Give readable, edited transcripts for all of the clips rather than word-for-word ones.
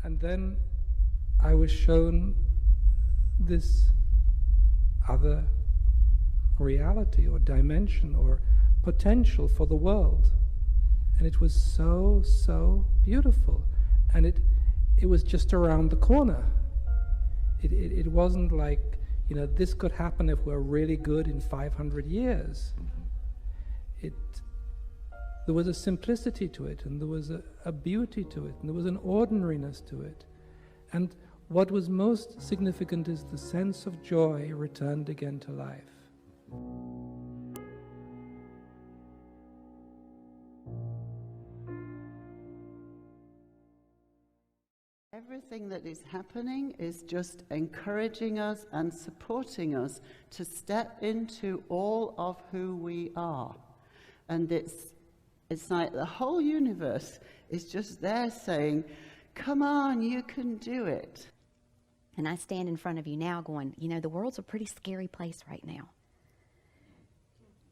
And then I was shown this other reality or dimension or potential for the world. And it was so, so beautiful. And it was just around the corner. It wasn't like, you know, this could happen if we're really good in 500 years. There was a simplicity to it, and there was a beauty to it, and there was an ordinariness to it. And what was most significant is the sense of joy returned again to life. Everything that is happening is just encouraging us and supporting us to step into all of who we are. And it's like the whole universe is just there saying, come on, you can do it. And I stand in front of you now going, you know, the world's a pretty scary place right now.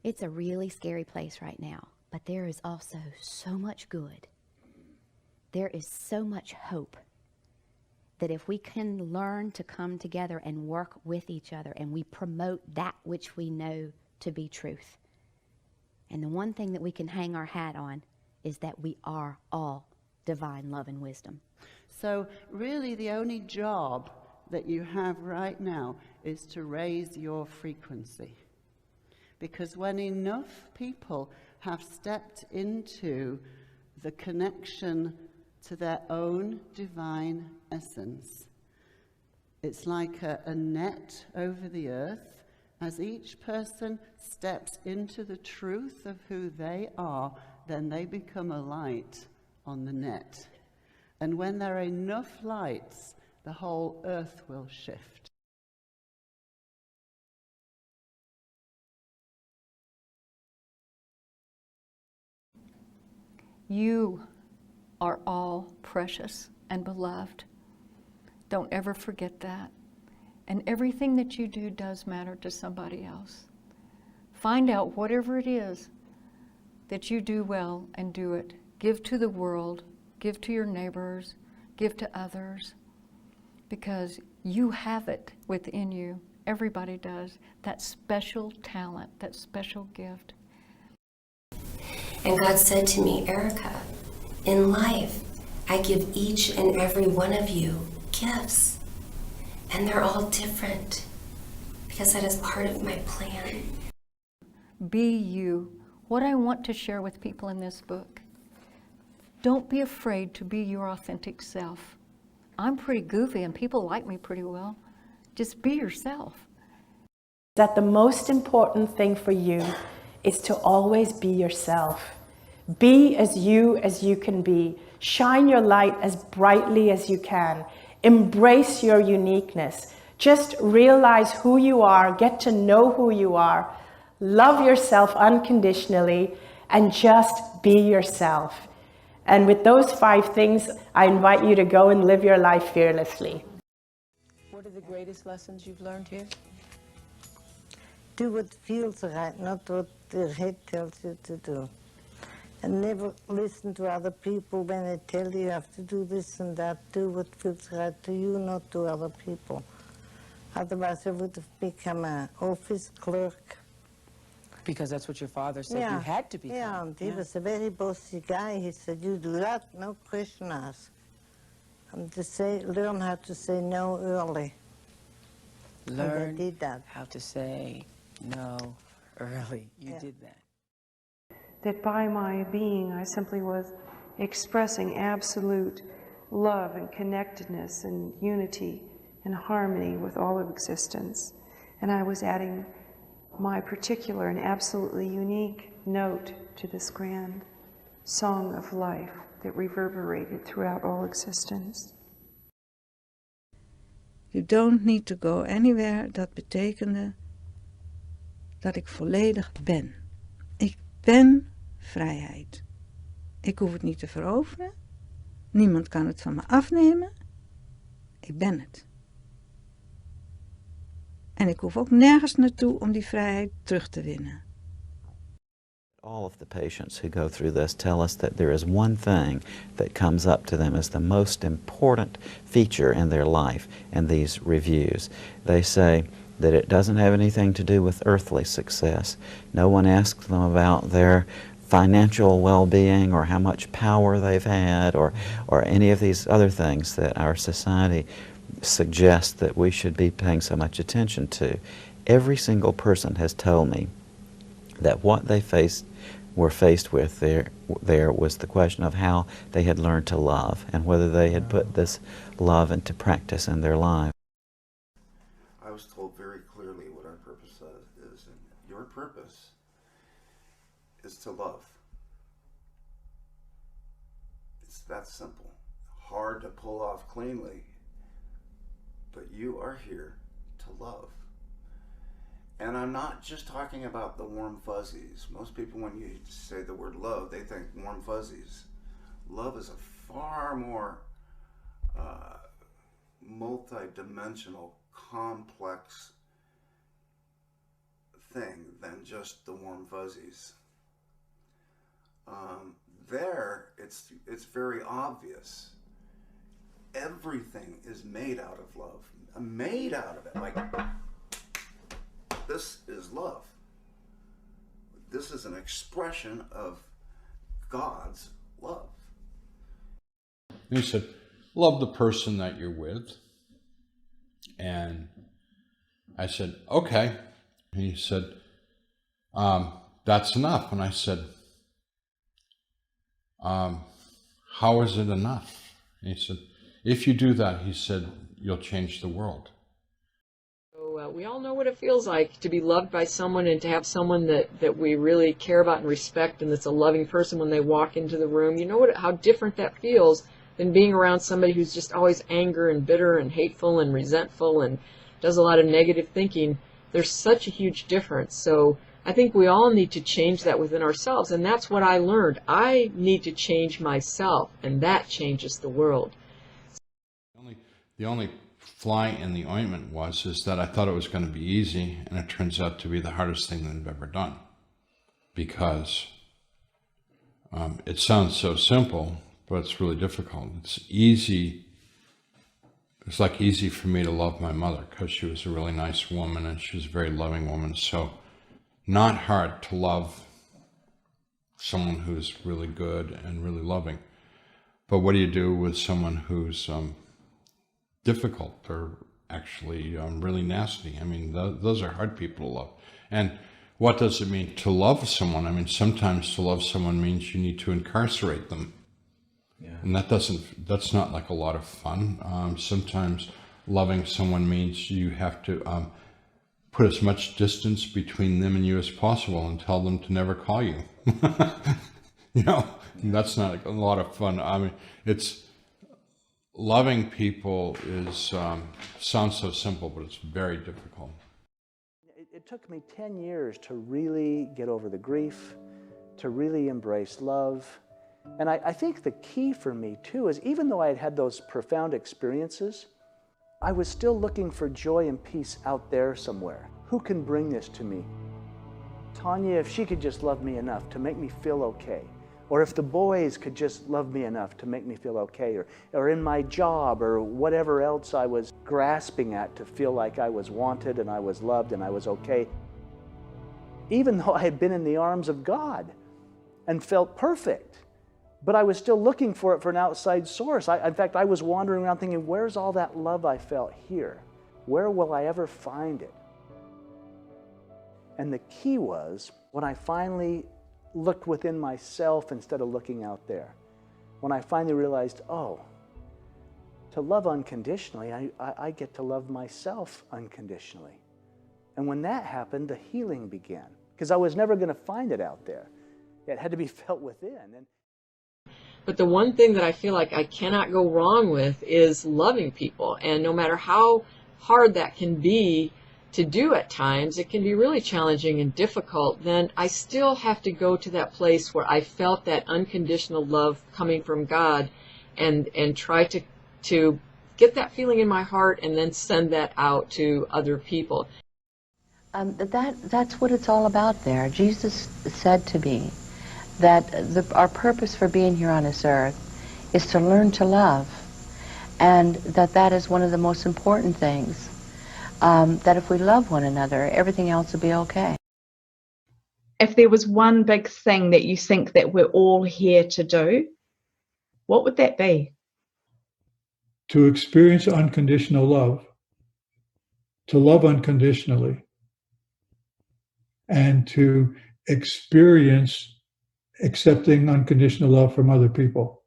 It's a really scary place right now. But there is also so much good. There is so much hope that if we can learn to come together and work with each other and we promote that which we know to be truth. And the one thing that we can hang our hat on is that we are all divine love and wisdom. So really the only job that you have right now is to raise your frequency. Because when enough people have stepped into the connection to their own divine essence, it's like a net over the earth. As each person steps into the truth of who they are, then they become a light on the net. And when there are enough lights, the whole earth will shift. You are all precious and beloved. Don't ever forget that. And everything that you do does matter to somebody else. Find out whatever it is that you do well and do it. Give to the world, give to your neighbors, give to others, because you have it within you. Everybody does. That special talent, that special gift. And God said to me, Erica, in life, I give each and every one of you gifts. And they're all different, because that is part of my plan. Be you. What I want to share with people in this book, don't be afraid to be your authentic self. I'm pretty goofy and people like me pretty well. Just be yourself. That the most important thing for you is to always be yourself. Be as you can be. Shine your light as brightly as you can. Embrace your uniqueness. Just realize who you are, get to know who you are, love yourself unconditionally, and just be yourself. And with those 5 things, I invite you to go and live your life fearlessly. What are the greatest lessons you've learned here? Do what feels right, not what the head tells you to do. And never listen to other people when they tell you have to do this and that. Do what feels right to you, not to other people. Otherwise I would have become an office clerk. Because that's what your father said you had to become. Yeah, and he was a very bossy guy. He said, you do that, no question asked. And to learn how to say no early. Learn did that. how to say no early. You did that. That by my being, I simply was expressing absolute love and connectedness and unity and harmony with all of existence. And I was adding my particular and absolutely unique note to this grand song of life that reverberated throughout all existence. You don't need to go anywhere. Dat betekende dat ik volledig ben. Ik ben vrijheid. Ik hoef het niet te veroveren. Niemand kan het van me afnemen. Ik ben het. En ik hoef ook nergens naartoe om die vrijheid terug te winnen. All of the patients who go through this tell us that there is one thing that comes up to them as the most important feature in their life in these reviews. They say that it doesn't have anything to do with earthly success. No one asks them about their financial well-being or how much power they've had or any of these other things that our society suggests that we should be paying so much attention to. Every single person has told me that what they were faced with there was the question of how they had learned to love and whether they had put this love into practice in their lives. I was told very clearly what our purpose is, and your purpose is to love. It's that simple. Hard to pull off cleanly, but you are here to love. And I'm not just talking about the warm fuzzies. Most people, when you say the word love, they think warm fuzzies. Love is a far more multi-dimensional, complex thing than just the warm fuzzies. It's very obvious. Everything is made out of love. Made out of it. Like, this is love. This is an expression of God's love. And he said, love the person that you're with. And I said, okay. And he said, that's enough. And I said, how is it enough? And he said, if you do that, he said, you'll change the world. So we all know what it feels like to be loved by someone and to have someone that we really care about and respect and that's a loving person when they walk into the room. You know how different that feels than being around somebody who's just always angry and bitter and hateful and resentful and does a lot of negative thinking. There's such a huge difference. So I think we all need to change that within ourselves, and that's what I learned. I need to change myself, and that changes the world. The only fly in the ointment is that I thought it was going to be easy, and it turns out to be the hardest thing that I've ever done. Because it sounds so simple, but it's really difficult. It's easy. It's like easy for me to love my mother because she was a really nice woman and she was a very loving woman. So not hard to love someone who's really good and really loving. But what do you do with someone who's difficult or actually really nasty? I mean, those are hard people to love. And what does it mean to love someone? I mean, sometimes to love someone means you need to incarcerate them. Yeah. And that's not like a lot of fun. Sometimes loving someone means you have to put as much distance between them and you as possible and tell them to never call you. You know, that's not a lot of fun. I mean, loving people sounds so simple, but it's very difficult. It took me 10 years to really get over the grief, to really embrace love. And I think the key for me too is even though I had had those profound experiences, I was still looking for joy and peace out there somewhere. Who can bring this to me? Tanya, if she could just love me enough to make me feel okay. Or if the boys could just love me enough to make me feel okay, or in my job, or whatever else I was grasping at to feel like I was wanted and I was loved and I was okay. Even though I had been in the arms of God and felt perfect, but I was still looking for it for an outside source. In fact, I was wandering around thinking, where's all that love I felt here? Where will I ever find it? And the key was when I finally looked within myself instead of looking out there. When I finally realized, oh, to love unconditionally, I get to love myself unconditionally. And when that happened, the healing began. Because I was never going to find it out there. It had to be felt within. But the one thing that I feel like I cannot go wrong with is loving people. And no matter how hard that can be to do at times, it can be really challenging and difficult, then I still have to go to that place where I felt that unconditional love coming from God and try to get that feeling in my heart and then send that out to other people. That's what it's all about there. Jesus said to me that our purpose for being here on this earth is to learn to love, and that is one of the most important things. That if we love one another, everything else will be okay. If there was one big thing that you think that we're all here to do, what would that be? To experience unconditional love, to love unconditionally, and to experience accepting unconditional love from other people.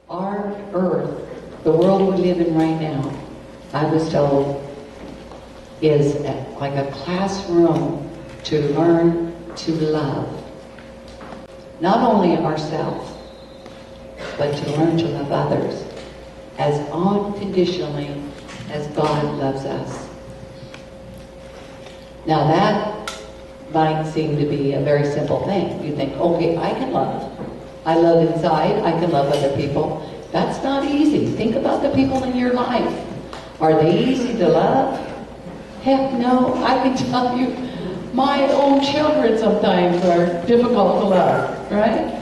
Our earth, the world we live in right now, I was told, is like a classroom to learn to love. Not only ourselves, but to learn to love others as unconditionally as God loves us. Now that might seem to be a very simple thing. You think, okay, I can love. I love inside, I can love other people. That's not easy. Think about the people in your life. Are they easy to love? Heck no, I can tell you, my own children sometimes are difficult to love, right?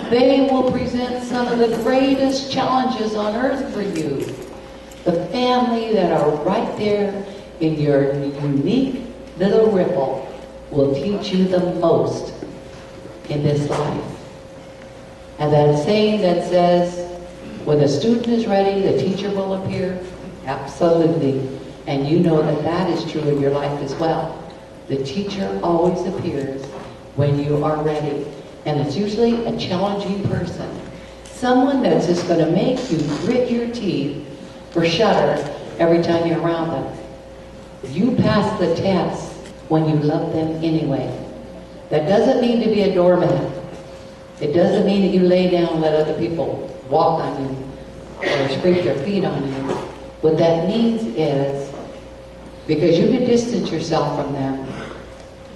They will present some of the greatest challenges on earth for you. The family that are right there in your unique little ripple will teach you the most in this life. And that saying that says, when the student is ready, the teacher will appear. Absolutely. And you know that that is true in your life as well. The teacher always appears when you are ready. And it's usually a challenging person. Someone that's just going to make you grit your teeth or shudder every time you're around them. You pass the test when you love them anyway. That doesn't mean to be a doormat. It doesn't mean that you lay down and let other people walk on you or scrape their feet on you. What that means is, because you can distance yourself from them,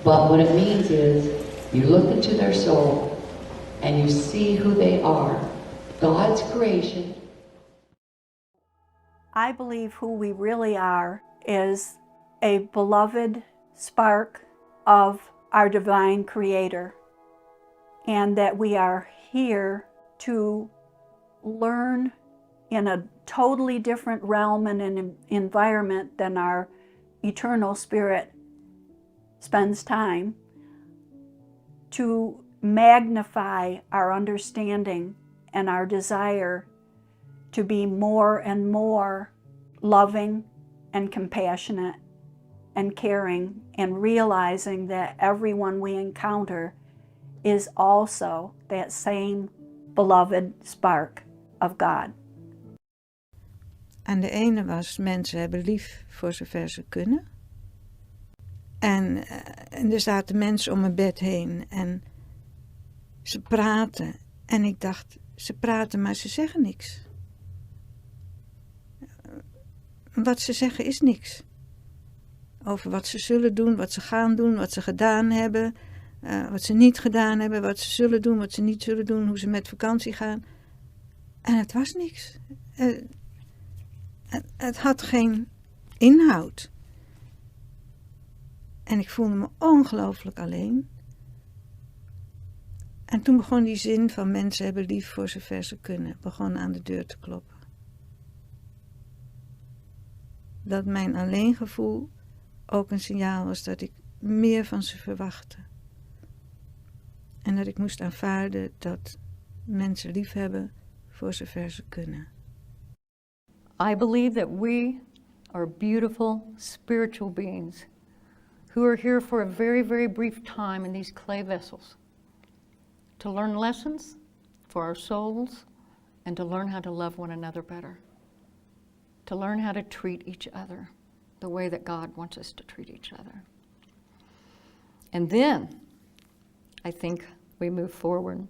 but what it means is you look into their soul and you see who they are, God's creation. I believe who we really are is a beloved spark of our divine Creator, and that we are here to learn in a totally different realm and an environment than our eternal spirit spends time, to magnify our understanding and our desire to be more and more loving and compassionate and caring, and realizing that everyone we encounter is also that same beloved spark of God. En de ene was, mensen hebben lief voor zover ze kunnen. En er zaten mensen om mijn bed heen en ze praten. En ik dacht, ze praten maar ze zeggen niks. Wat ze zeggen is niks. Over wat ze zullen doen, wat ze gaan doen, wat ze gedaan hebben, wat ze niet gedaan hebben, wat ze zullen doen, wat ze niet zullen doen, hoe ze met vakantie gaan. En het was niks. Het had geen inhoud. En ik voelde me ongelooflijk alleen. En toen begon die zin van mensen hebben lief voor zover ze kunnen, begon aan de deur te kloppen. Dat mijn alleengevoel ook een signaal was dat ik meer van ze verwachtte. En dat ik moest aanvaarden dat mensen lief hebben voor zover ze kunnen. I believe that we are beautiful spiritual beings who are here for a very, very brief time in these clay vessels to learn lessons for our souls and to learn how to love one another better, to learn how to treat each other the way that God wants us to treat each other. And then I think we move forward.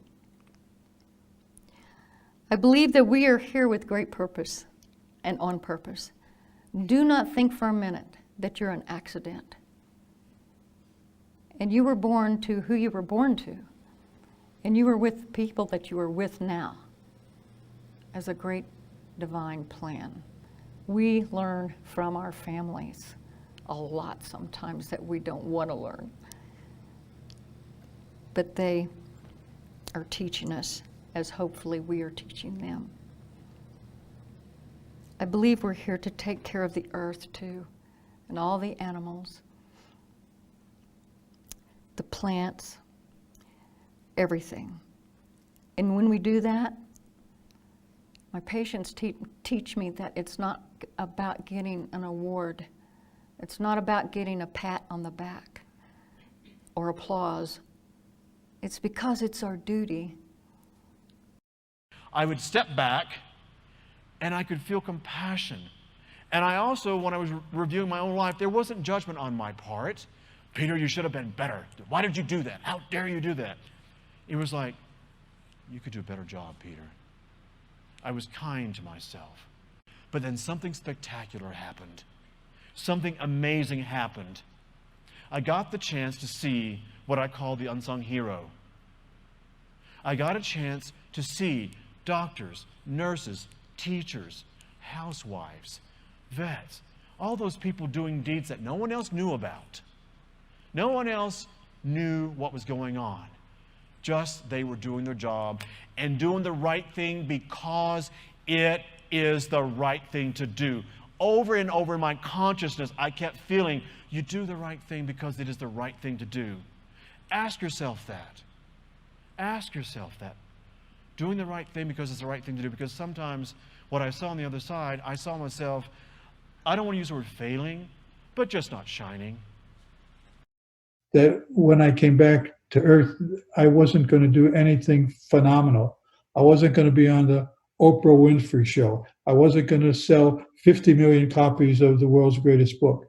I believe that we are here with great purpose and on purpose. Do not think for a minute that you're an accident. And you were born to who you were born to. And you were with people that you are with now as a great divine plan. We learn from our families. a lot sometimes that we don't want to learn. But they are teaching us as hopefully we are teaching them. I believe we're here to take care of the earth too, and all the animals, the plants, everything. And when we do that, my patients teach me that it's not about getting an award. It's not about getting a pat on the back or applause. It's because it's our duty. I would step back and I could feel compassion. And I also, when I was reviewing my own life, there wasn't judgment on my part. Peter, you should have been better. Why did you do that? How dare you do that? It was like, you could do a better job, Peter. I was kind to myself. But then something spectacular happened. Something amazing happened. I got the chance to see what I call the unsung hero. I got a chance to see doctors, nurses, teachers, housewives, vets, all those people doing deeds that no one else knew about. No one else knew what was going on. Just they were doing their job and doing the right thing because it is the right thing to do. Over and over in my consciousness, I kept feeling, you do the right thing because it is the right thing to do. Ask yourself that. Ask yourself that. Doing the right thing because it's the right thing to do. Because sometimes what I saw on the other side, I saw myself, I don't want to use the word failing, but just not shining. That when I came back to Earth, I wasn't going to do anything phenomenal. I wasn't going to be on the Oprah Winfrey show. I wasn't going to sell 50 million copies of the world's greatest book.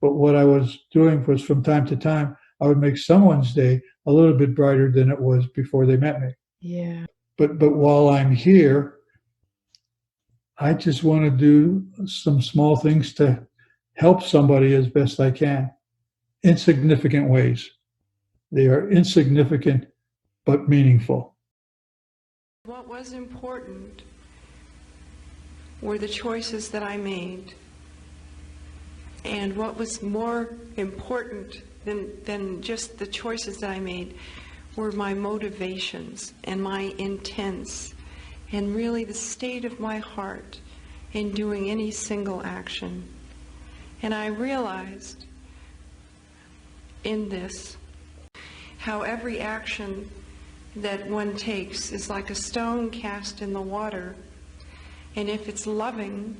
But what I was doing was, from time to time, I would make someone's day a little bit brighter than it was before they met me. Yeah. But while I'm here, I just want to do some small things to help somebody as best I can. Insignificant ways. They are insignificant but meaningful. What was important were the choices that I made. And what was more important than just the choices that I made were my motivations and my intents and really the state of my heart in doing any single action. And I realized in this how every action that one takes is like a stone cast in the water. And if it's loving,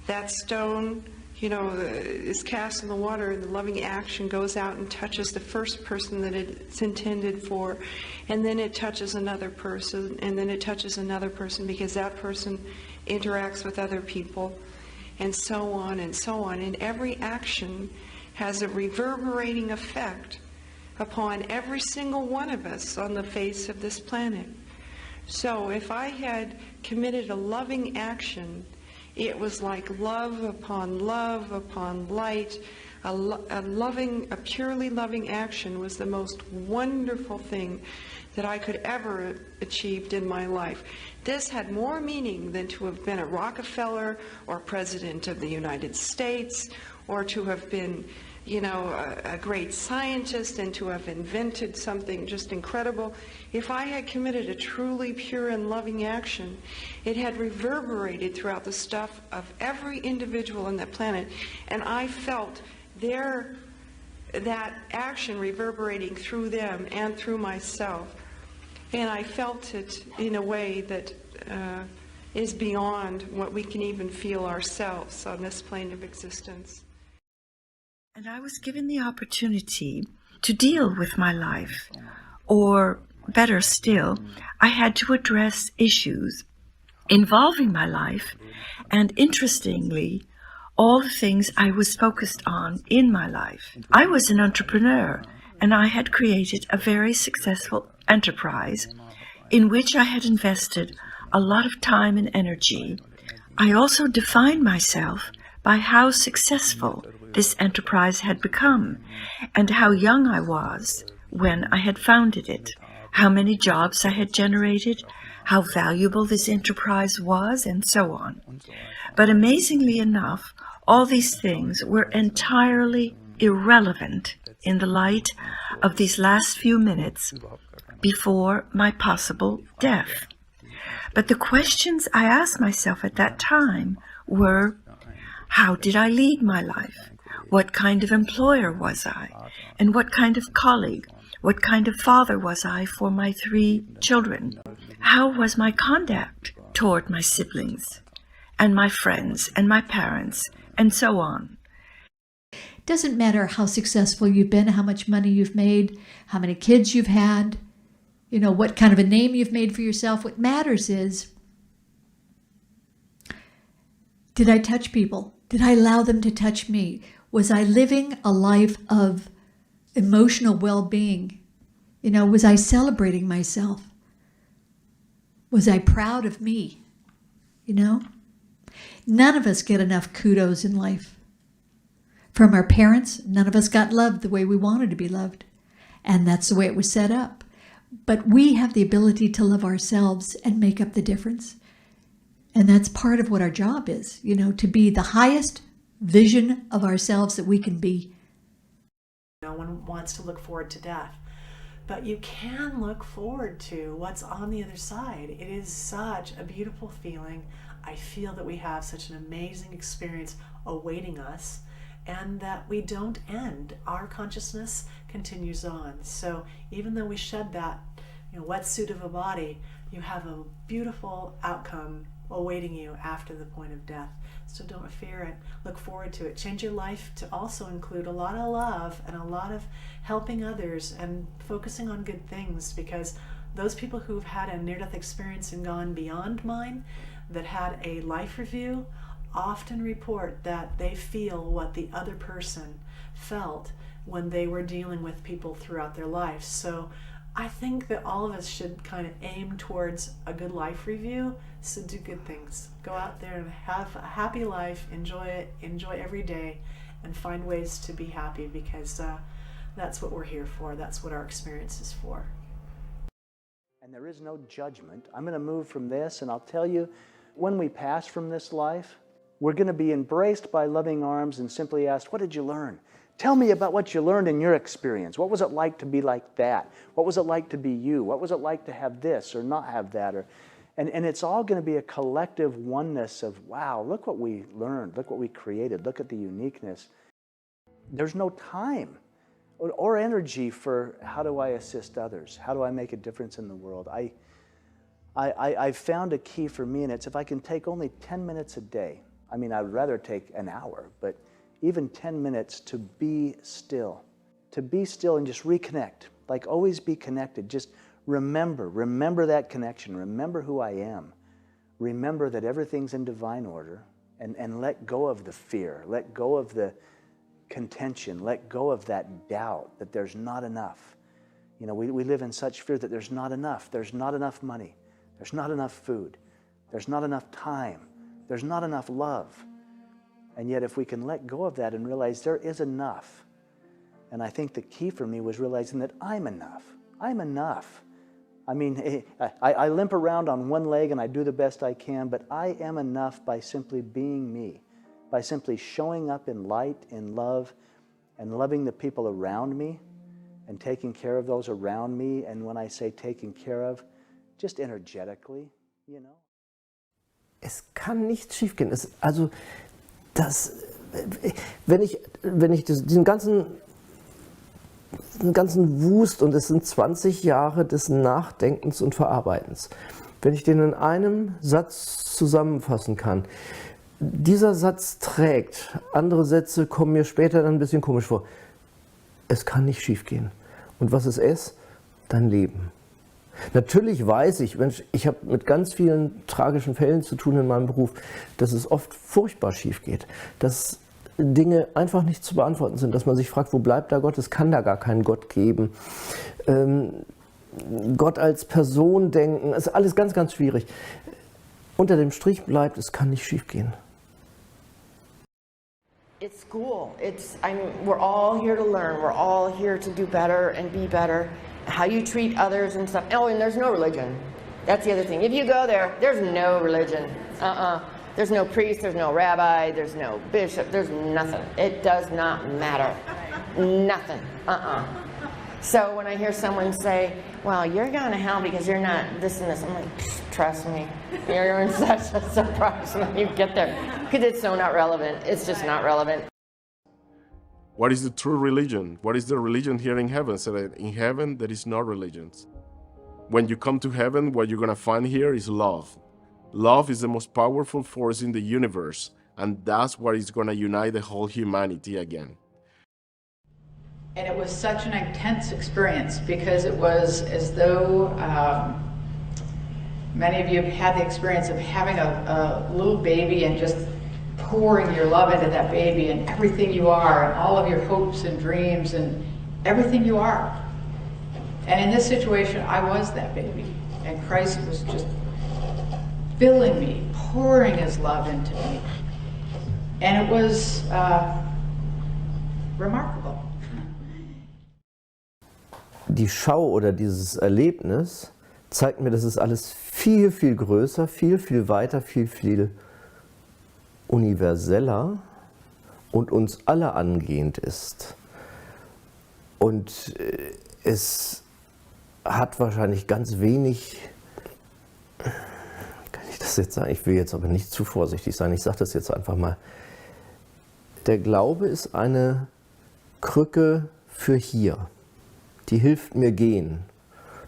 that stone, is cast in the water, and the loving action goes out and touches the first person that it's intended for, and then it touches another person, and then it touches another person, because that person interacts with other people, and so on and so on. And every action has a reverberating effect upon every single one of us on the face of this planet. So if I had committed a loving action, it was like love upon light. A purely loving action was the most wonderful thing that I could ever achieved in my life. This had more meaning than to have been a Rockefeller or President of the United States, or to have been, a great scientist and to have invented something just incredible. If I had committed a truly pure and loving action, it had reverberated throughout the stuff of every individual on the planet, and I felt that action reverberating through them and through myself. And I felt it in a way that is beyond what we can even feel ourselves on this plane of existence. And I was given the opportunity to deal with my life, or better still, I had to address issues involving my life, and interestingly, all the things I was focused on in my life. I was an entrepreneur, and I had created a very successful enterprise in which I had invested a lot of time and energy. I also defined myself by how successful this enterprise had become, and how young I was when I had founded it, how many jobs I had generated, how valuable this enterprise was, and so on. But amazingly enough, all these things were entirely irrelevant in the light of these last few minutes before my possible death. But the questions I asked myself at that time were, how did I lead my life? What kind of employer was I? And what kind of colleague? What kind of father was I for my 3 children? How was my conduct toward my siblings and my friends and my parents and so on? Doesn't matter how successful you've been, how much money you've made, how many kids you've had, you know, what kind of a name you've made for yourself. What matters is, did I touch people? Did I allow them to touch me? Was I living a life of emotional well-being? You know, was I celebrating myself? Was I proud of me? You know, none of us get enough kudos in life. From our parents, none of us got loved the way we wanted to be loved. And that's the way it was set up. But we have the ability to love ourselves and make up the difference. And that's part of what our job is, you know, to be the highest vision of ourselves that we can be. No one wants to look forward to death, but you can look forward to what's on the other side. It is such a beautiful feeling. I feel that we have such an amazing experience awaiting us, and that we don't end. Our consciousness continues on. So even though we shed that, you know, wetsuit of a body, you have a beautiful outcome awaiting you after the point of death. So don't fear it. Look forward to it. Change your life to also include a lot of love and a lot of helping others and focusing on good things, because those people who've had a near-death experience and gone beyond mine, that had a life review, often report that they feel what the other person felt when they were dealing with people throughout their life. So I think that all of us should kind of aim towards a good life review. So do good things. Go out there and have a happy life. Enjoy it. Enjoy every day, and find ways to be happy, because that's what we're here for. That's what our experience is for. And there is no judgment. I'm going to move from this, and I'll tell you, when we pass from this life, we're going to be embraced by loving arms and simply asked, what did you learn? Tell me about what you learned in your experience. What was it like to be like that? What was it like to be you? What was it like to have this or not have that? And it's all going to be a collective oneness of, wow, look what we learned. Look what we created. Look at the uniqueness. There's no time or energy for how do I assist others? How do I make a difference in the world? I've found a key for me, and it's if I can take only 10 minutes a day. I mean, I'd rather take an hour, but even 10 minutes to be still and just reconnect, like always be connected. Just remember that connection. Remember who I am. Remember that everything's in divine order, and let go of the fear, let go of the contention, let go of that doubt that there's not enough. You know, we live in such fear that there's not enough money, there's not enough food, there's not enough time, there's not enough love. And yet if we can let go of that and realize there is enough, and I think the key for me was realizing that I'm enough. I'm enough. I mean, I limp around on one leg and I do the best I can, but I am enough by simply being me, by simply showing up in light, in love, and loving the people around me and taking care of those around me. And when I say taking care of, just energetically, you know. Es kann nichts schiefgehen. Wenn ich diesen ganzen Wust, und es sind 20 Jahre des Nachdenkens und Verarbeitens, wenn ich den in einem Satz zusammenfassen kann, dieser Satz trägt, andere Sätze kommen mir später dann ein bisschen komisch vor, es kann nicht schiefgehen. Und was es ist? Dein Leben. Natürlich weiß ich, ich habe mit ganz vielen tragischen Fällen zu tun in meinem Beruf, dass es oft furchtbar schief geht, dass Dinge einfach nicht zu beantworten sind, dass man sich fragt, wo bleibt da Gott? Es kann da gar keinen Gott geben. Gott als Person denken, ist alles ganz, ganz schwierig. Unter dem Strich bleibt, es kann nicht schief gehen. It's school. We're all here to learn. We're all here to do better and be better. How you treat others and stuff. Oh, and there's no religion. That's the other thing. If you go there, there's no religion. There's no priest, there's no rabbi, there's no bishop, there's nothing. It does not matter. Nothing. So when I hear someone say, well, you're going to hell because you're not this and this, I'm like, trust me, you're in such a surprise when you get there. Because it's so not relevant. It's just not relevant. What is the true religion? What is the religion here in heaven? So that in heaven, there is no religions. When you come to heaven, what you're going to find here is love. Love is the most powerful force in the universe, and that's what is going to unite the whole humanity again. And it was such an intense experience because it was as though many of you have had the experience of having a little baby and just pouring your love into that baby and everything you are and all of your hopes and dreams and everything you are. And in this situation, I was that baby, and Christ was just filling me, pouring his love into me. And it was remarkable. Die Schau oder dieses Erlebnis zeigt mir, dass es alles viel, viel größer, viel, viel weiter, viel, viel universeller und uns alle angehend ist. Und es hat wahrscheinlich ganz wenig, kann ich das jetzt sagen, ich will jetzt aber nicht zu vorsichtig sein, ich sage das jetzt einfach mal. Der Glaube ist eine Krücke für hier. Die hilft mir gehen.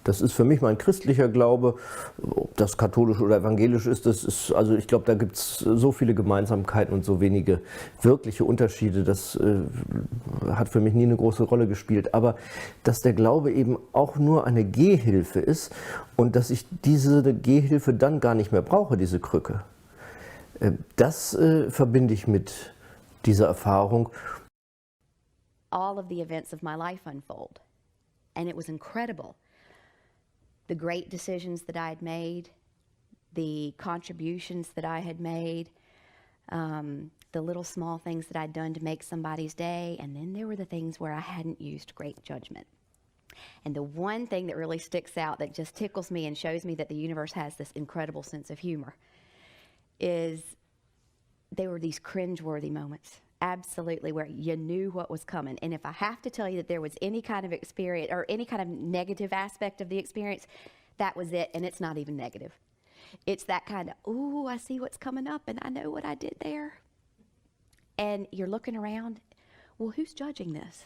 Das ist für mich mein christlicher Glaube. Ob das katholisch oder evangelisch ist, also ich glaube, da gibt es so viele Gemeinsamkeiten und so wenige wirkliche Unterschiede. Das hat für mich nie eine große Rolle gespielt. Aber dass der Glaube eben auch nur eine Gehhilfe ist und dass ich diese Gehhilfe dann gar nicht mehr brauche, diese Krücke, das verbinde ich mit dieser Erfahrung. All of the events of my life unfold. And it was incredible. The great decisions that I had made, the contributions that I had made, the little small things that I'd done to make somebody's day, and then there were the things where I hadn't used great judgment. And the one thing that really sticks out that just tickles me and shows me that the universe has this incredible sense of humor is they were these cringeworthy moments. Absolutely, where you knew what was coming. And if I have to tell you that there was any kind of experience or any kind of negative aspect of the experience, that was it, and it's not even negative. It's that kind of, ooh, I see what's coming up, and I know what I did there. And you're looking around, well, who's judging this?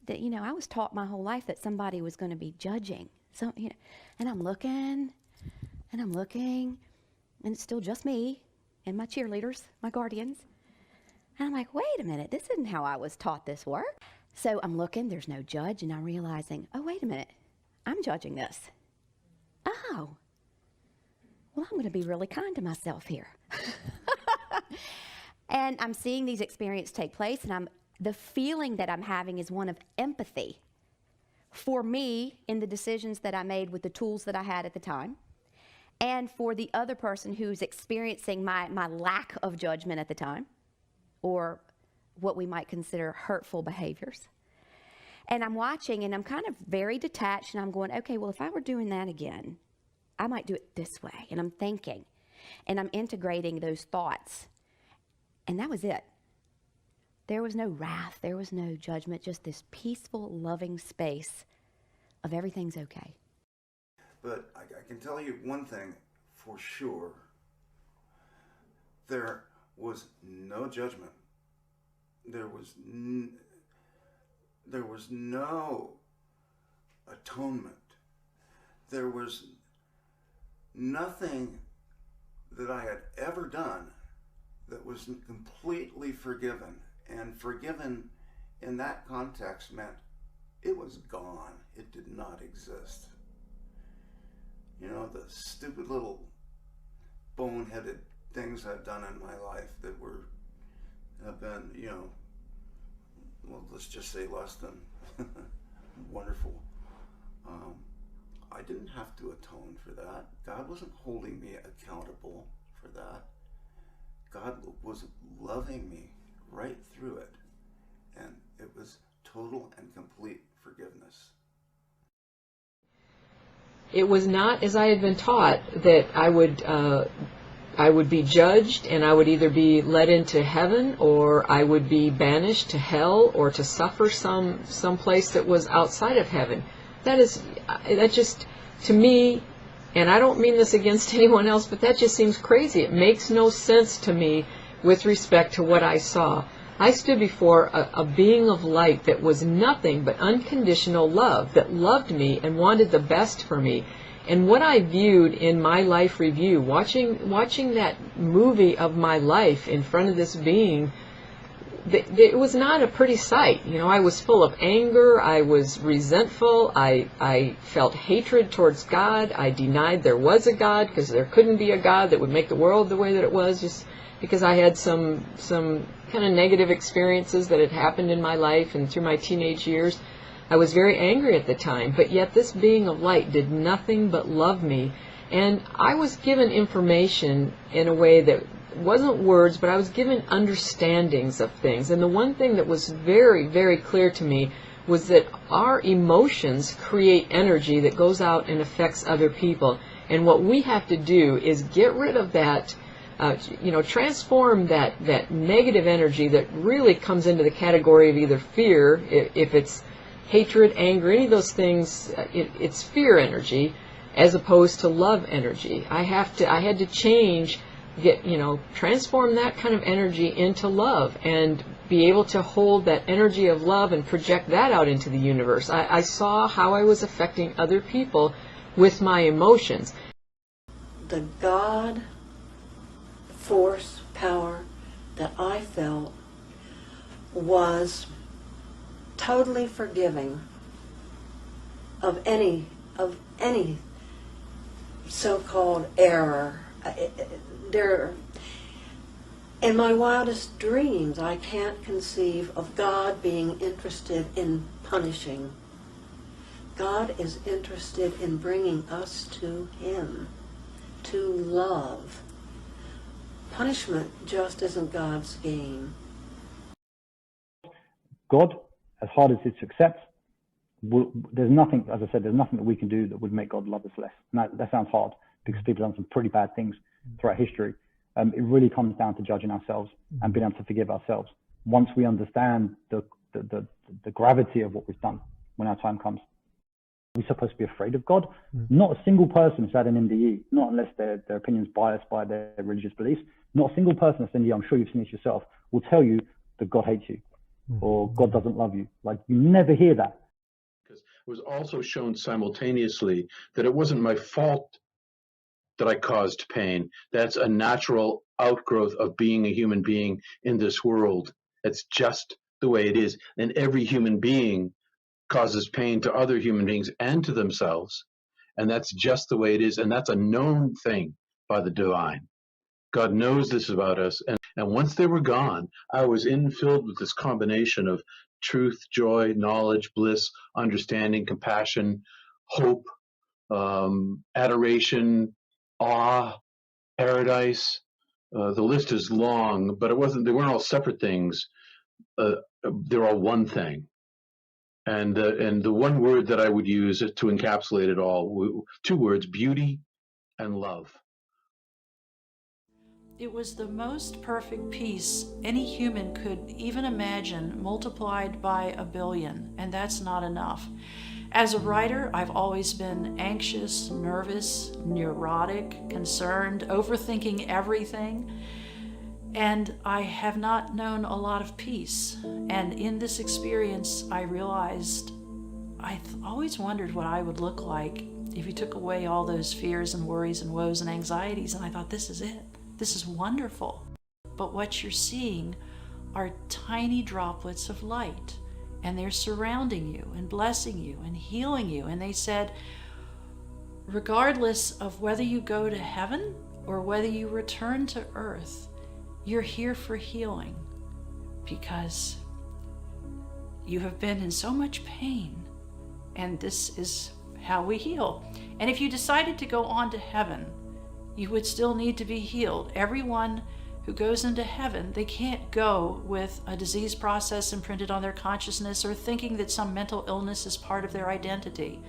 That, you know, I was taught my whole life that somebody was going to be judging. So, you know, and I'm looking, and it's still just me and my cheerleaders, my guardians. And I'm like, wait a minute, this isn't how I was taught this work. So I'm looking, there's no judge, and I'm realizing, oh, wait a minute, I'm judging this. Oh, well, I'm going to be really kind to myself here. And I'm seeing these experiences take place, and the feeling that I'm having is one of empathy for me in the decisions that I made with the tools that I had at the time, and for the other person who's experiencing my lack of judgment at the time, or what we might consider hurtful behaviors. And I'm watching, and I'm kind of very detached, and I'm going, okay, well, if I were doing that again, I might do it this way. And I'm thinking, and I'm integrating those thoughts. And that was it. There was no wrath, there was no judgment, just this peaceful, loving space of everything's okay. But I can tell you one thing for sure. There was no judgment. There was no atonement. There was nothing that I had ever done that was completely forgiven. And forgiven in that context meant it was gone. It did not exist. You know, the stupid little boneheaded things I've done in my life that have been, you know, well, let's just say less than wonderful. I didn't have to atone for that. God wasn't holding me accountable for that. God was loving me right through it, and it was total and complete forgiveness. It was not as I had been taught that I would I would be judged, and I would either be led into heaven, or I would be banished to hell, or to suffer some place that was outside of heaven. That just, to me, and I don't mean this against anyone else, but that just seems crazy. It makes no sense to me with respect to what I saw. I stood before a being of light that was nothing but unconditional love, that loved me and wanted the best for me. And what I viewed in my life review, watching that movie of my life in front of this being, it was not a pretty sight. You know, I was full of anger, I was resentful, I felt hatred towards God, I denied there was a God, because there couldn't be a God that would make the world the way that it was, just because I had some kind of negative experiences that had happened in my life and through my teenage years. I was very angry at the time, but yet this being of light did nothing but love me. And I was given information in a way that wasn't words, but I was given understandings of things. And the one thing that was very, very clear to me was that our emotions create energy that goes out and affects other people. And what we have to do is get rid of that, transform that negative energy that really comes into the category of either fear, if it's hatred, anger, any of those things, it's fear energy, as opposed to love energy. I had to change, transform that kind of energy into love, and be able to hold that energy of love and project that out into the universe. I saw how I was affecting other people with my emotions. The God force, power that I felt was totally forgiving of any so-called error. In my wildest dreams, I can't conceive of God being interested in punishing. God is interested in bringing us to Him, to love. Punishment just isn't God's game. God, as hard as it's to accept, there's nothing, as I said, there's nothing that we can do that would make God love us less. Now, that sounds hard, because people have done some pretty bad things throughout history. It really comes down to judging ourselves and being able to forgive ourselves. Once we understand the gravity of what we've done when our time comes. We're supposed to be afraid of God. Not a single person who's had an NDE, not unless their opinion's biased by their religious beliefs, not a single person that's NDE, I'm sure you've seen this yourself, will tell you that God hates you or God doesn't love you. Like, you never hear that. Because it was also shown simultaneously that it wasn't my fault that I caused pain. That's a natural outgrowth of being a human being in this world. It's just the way it is. And every human being causes pain to other human beings and to themselves. And that's just the way it is. And that's a known thing by the divine. God knows this about us. And once they were gone, I was filled with this combination of truth, joy, knowledge, bliss, understanding, compassion, hope, adoration, awe, paradise. The list is long, but they weren't all separate things. They're all one thing. And the one word that I would use to encapsulate it all, two words: beauty and love. It was the most perfect peace any human could even imagine, multiplied by a billion, and that's not enough. As a writer, I've always been anxious, nervous, neurotic, concerned, overthinking everything, and I have not known a lot of peace. And in this experience, I realized I always wondered what I would look like if you took away all those fears and worries and woes and anxieties, and I thought, this is it. This is wonderful. But what you're seeing are tiny droplets of light, and they're surrounding you and blessing you and healing you. And they said, regardless of whether you go to heaven or whether you return to earth, you're here for healing, because you have been in so much pain, and this is how we heal. And if you decided to go on to heaven, you would still need to be healed. Everyone who goes into heaven, they can't go with a disease process imprinted on their consciousness or thinking that some mental illness is part of their identity.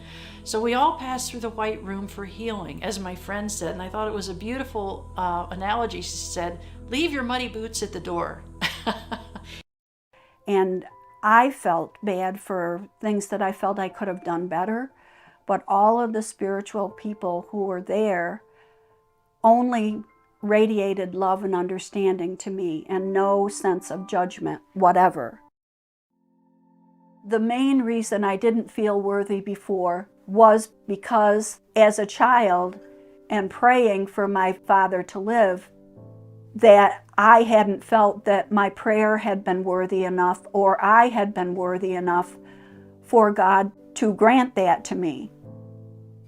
So we all pass through the white room for healing, as my friend said, and I thought it was a beautiful analogy. She said, leave your muddy boots at the door. And I felt bad for things that I felt I could have done better, but all of the spiritual people who were there only radiated love and understanding to me and no sense of judgment, whatever. The main reason I didn't feel worthy before was because as a child and praying for my father to live, that I hadn't felt that my prayer had been worthy enough or I had been worthy enough for God to grant that to me.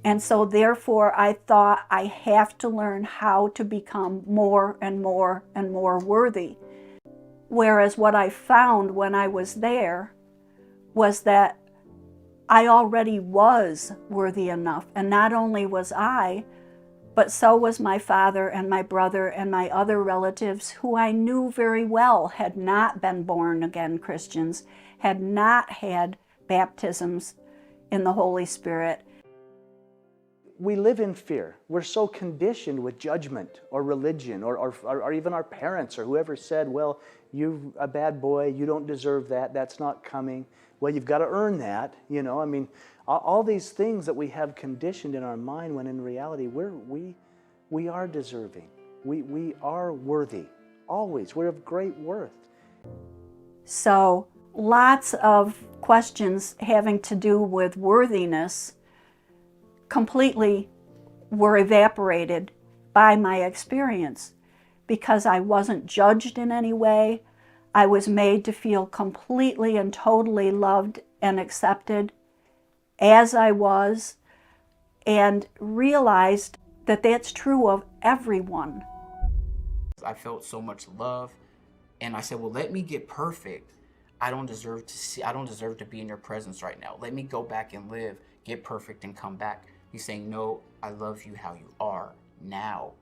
And so therefore I thought I have to learn how to become more and more and more worthy. Whereas what I found when I was there was that I already was worthy enough. And not only was I, but so was my father and my brother and my other relatives who I knew very well had not been born again Christians, had not had baptisms in the Holy Spirit. We live in fear. We're so conditioned with judgment or religion or even our parents or whoever said, well, you're a bad boy, you don't deserve that, that's not coming. Well, you've got to earn that, you know. I mean, all these things that we have conditioned in our mind when in reality we are deserving. We are worthy, always. We're of great worth. So lots of questions having to do with worthiness completely were evaporated by my experience because I wasn't judged in any way. I was made to feel completely and totally loved and accepted as I was, and realized that that's true of everyone. I felt so much love, and I said, well, let me get perfect. I don't deserve to be in your presence right now. Let me go back and live, get perfect, and come back. He's saying, no, I love you how you are now.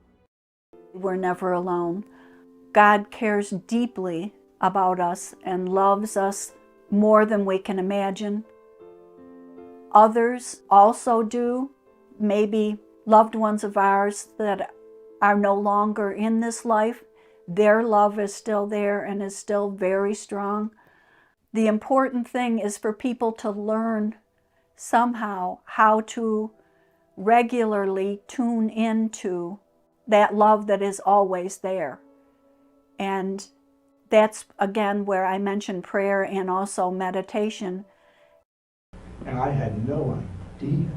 We're never alone. God cares deeply about us and loves us more than we can imagine. Others also do, maybe loved ones of ours that are no longer in this life. Their love is still there and is still very strong. The important thing is for people to learn somehow how to regularly tune into that love that is always there. And that's, again, where I mentioned prayer and also meditation. And I had no idea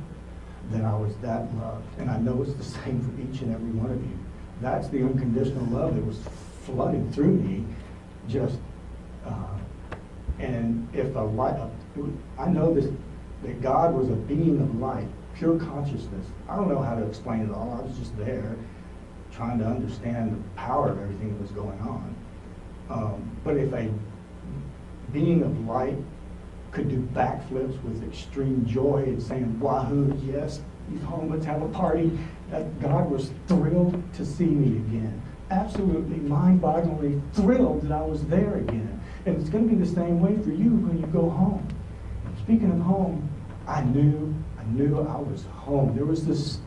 that I was that loved. And I know it's the same for each and every one of you. That's the unconditional love that was flooding through me. And if I know this, that God was a being of light, pure consciousness. I don't know how to explain it all. I was just there trying to understand the power of everything that was going on. But if a being of light could do backflips with extreme joy and saying, wahoo, yes, he's home, let's have a party, that God was thrilled to see me again. Absolutely mind-bogglingly thrilled that I was there again. And it's going to be the same way for you when you go home. Speaking of home, I knew I was home. There was this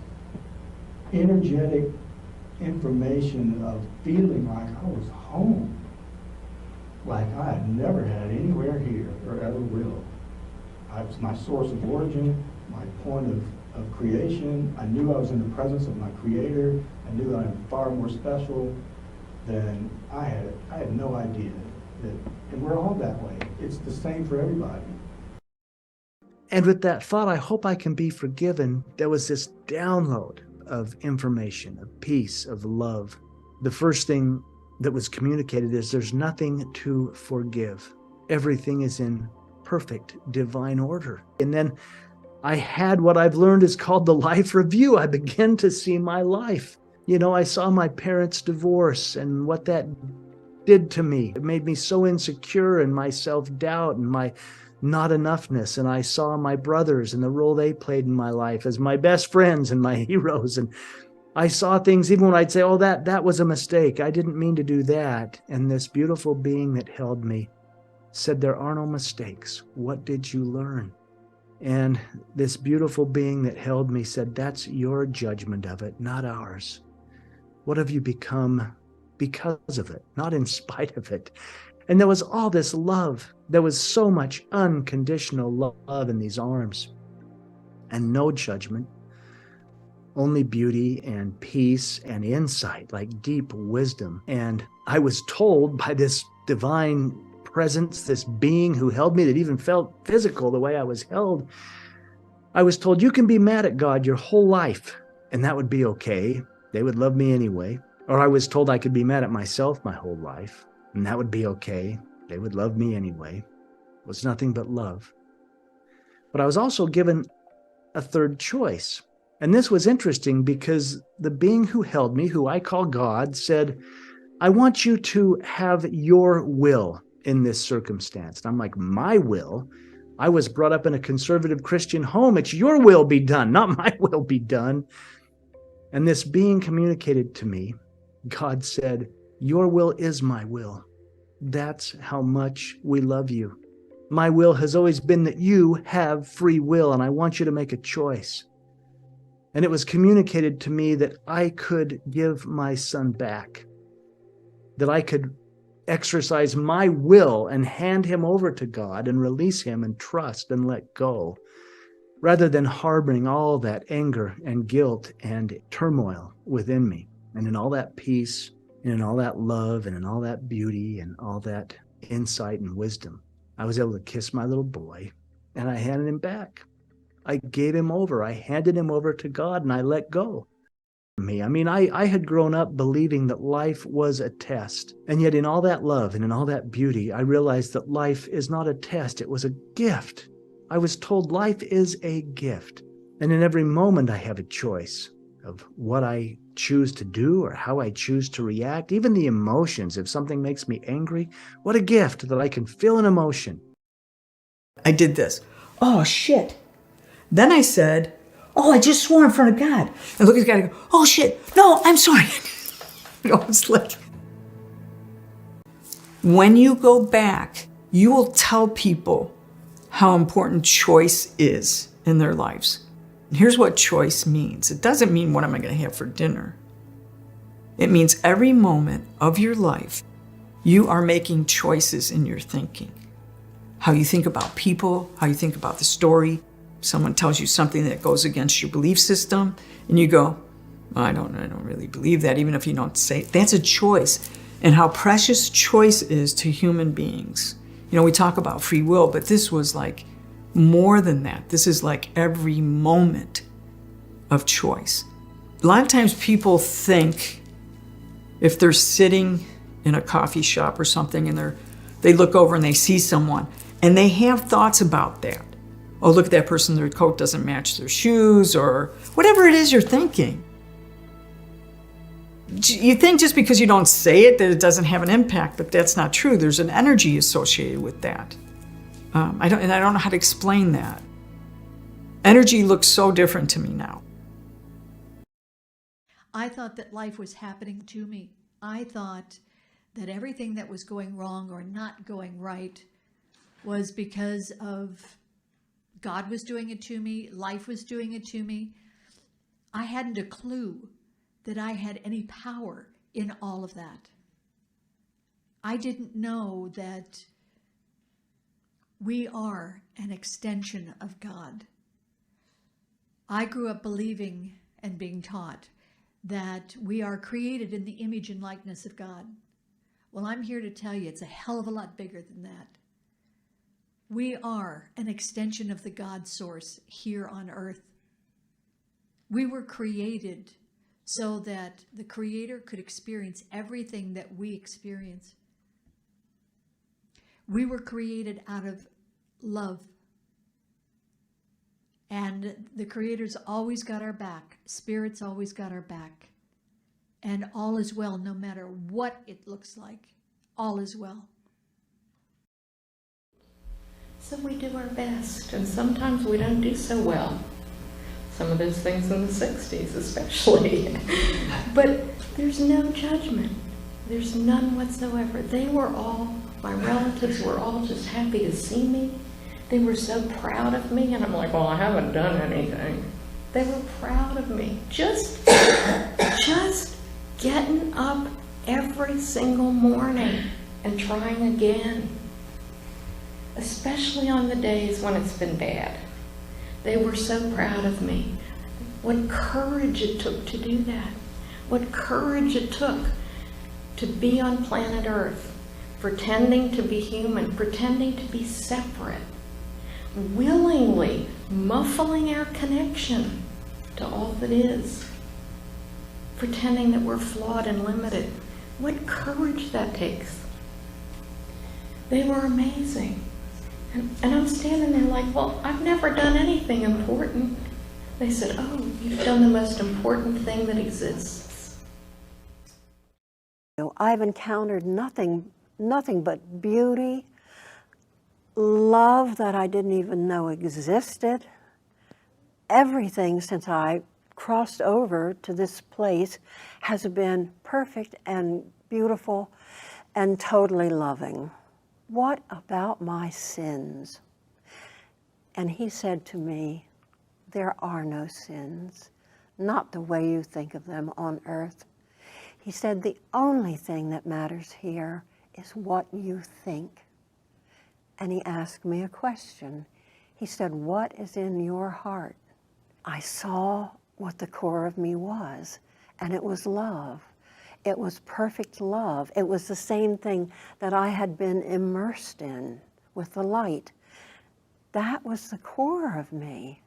energetic information of feeling like I was home, like I had never had anywhere here or ever will. I was my source of origin, my point of creation. I knew I was in the presence of my Creator. I knew that I'm far more special than I had no idea that, and we're all that way. It's the same for everybody. And with that thought, I hope I can be forgiven. There was this download of information, of peace, of love. The first thing that was communicated is there's nothing to forgive. Everything is in perfect divine order. And then I had what I've learned is called the life review. I began to see my life. You know, I saw my parents' divorce and what that did to me. It made me so insecure in my self-doubt and my not enoughness. And I saw my brothers and the role they played in my life as my best friends and my heroes. And I saw things even when I'd say, oh, that was a mistake. I didn't mean to do that. And this beautiful being that held me said, there are no mistakes. What did you learn? And this beautiful being that held me said, that's your judgment of it, not ours. What have you become because of it, not in spite of it? And there was all this love. There was so much unconditional love in these arms, and no judgment, only beauty and peace and insight, like deep wisdom. And I was told by this divine presence, this being who held me, that even felt physical the way I was held, I was told, you can be mad at God your whole life, and that would be okay. They would love me anyway. Or I was told I could be mad at myself my whole life, and that would be okay. They would love me anyway. It was nothing but love. But I was also given a third choice. And this was interesting because the being who held me, who I call God, said, I want you to have your will in this circumstance. And I'm like, my will? I was brought up in a conservative Christian home. It's your will be done, not my will be done. And this being communicated to me. God said, your will is my will. That's how much we love you. My will has always been that you have free will, and I want you to make a choice. And it was communicated to me that I could give my son back, that I could exercise my will and hand him over to God and release him and trust and let go, rather than harboring all that anger and guilt and turmoil within me. And in all that peace, and in all that love, and in all that beauty, and all that insight and wisdom, I was able to kiss my little boy, and I handed him back. I gave him over. I handed him over to God, and I let go. I mean, I had grown up believing that life was a test. And yet in all that love and in all that beauty, I realized that life is not a test. It was a gift. I was told life is a gift. And in every moment, I have a choice of what I choose to do or how I choose to react. Even the emotions, if something makes me angry, what a gift that I can feel an emotion. I did this. Oh, shit. Then I said, oh, I just swore in front of God. And look at the guy and go, oh, shit. No, I'm sorry. It's like, when you go back, you will tell people how important choice is in their lives. And here's what choice means. It doesn't mean what am I going to have for dinner. It means every moment of your life, you are making choices in your thinking. How you think about people, how you think about the story. Someone tells you something that goes against your belief system, and you go, I don't really believe that, even if you don't say it. That's a choice. And how precious choice is to human beings. You know, we talk about free will, but this was like more than that. This is like every moment of choice. A lot of times people think if they're sitting in a coffee shop or something and they look over and they see someone and they have thoughts about that. Oh, look at that person, their coat doesn't match their shoes, or whatever it is you're thinking. You think just because you don't say it that it doesn't have an impact, but that's not true. There's an energy associated with that. I don't know how to explain that. Energy looks so different to me now. I thought that life was happening to me. I thought that everything that was going wrong or not going right was because of God was doing it to me, life was doing it to me. I hadn't a clue that I had any power in all of that. I didn't know that we are an extension of God. I grew up believing and being taught that we are created in the image and likeness of God. Well, I'm here to tell you it's a hell of a lot bigger than that. We are an extension of the God source here on earth. We were created so that the Creator could experience everything that we experience. We were created out of love. And the Creator's always got our back. Spirit's always got our back. And all is well, no matter what it looks like. All is well. So we do our best, and sometimes we don't do so well. some of those things in the 60s especially. But there's no judgment. There's none whatsoever. They were all, my relatives were all just happy to see me. They were so proud of me, and I'm like, well, I haven't done anything. They were proud of me. Just getting up every single morning and trying again. Especially on the days when it's been bad. They were so proud of me. What courage it took to do that. What courage it took to be on planet Earth, pretending to be human, pretending to be separate, willingly muffling our connection to all that is, pretending that we're flawed and limited. What courage that takes. They were amazing. And I'm standing there like, well, I've never done anything important. They said, oh, you've done the most important thing that exists. I've encountered nothing but beauty, love that I didn't even know existed. Everything since I crossed over to this place has been perfect and beautiful and totally loving. What about my sins? And he said to me, there are no sins, not the way you think of them on earth. He said, the only thing that matters here is what you think. And he asked me a question. He said, what is in your heart? I saw what the core of me was, and it was love. It was perfect love. It was the same thing that I had been immersed in with the light. That was the core of me.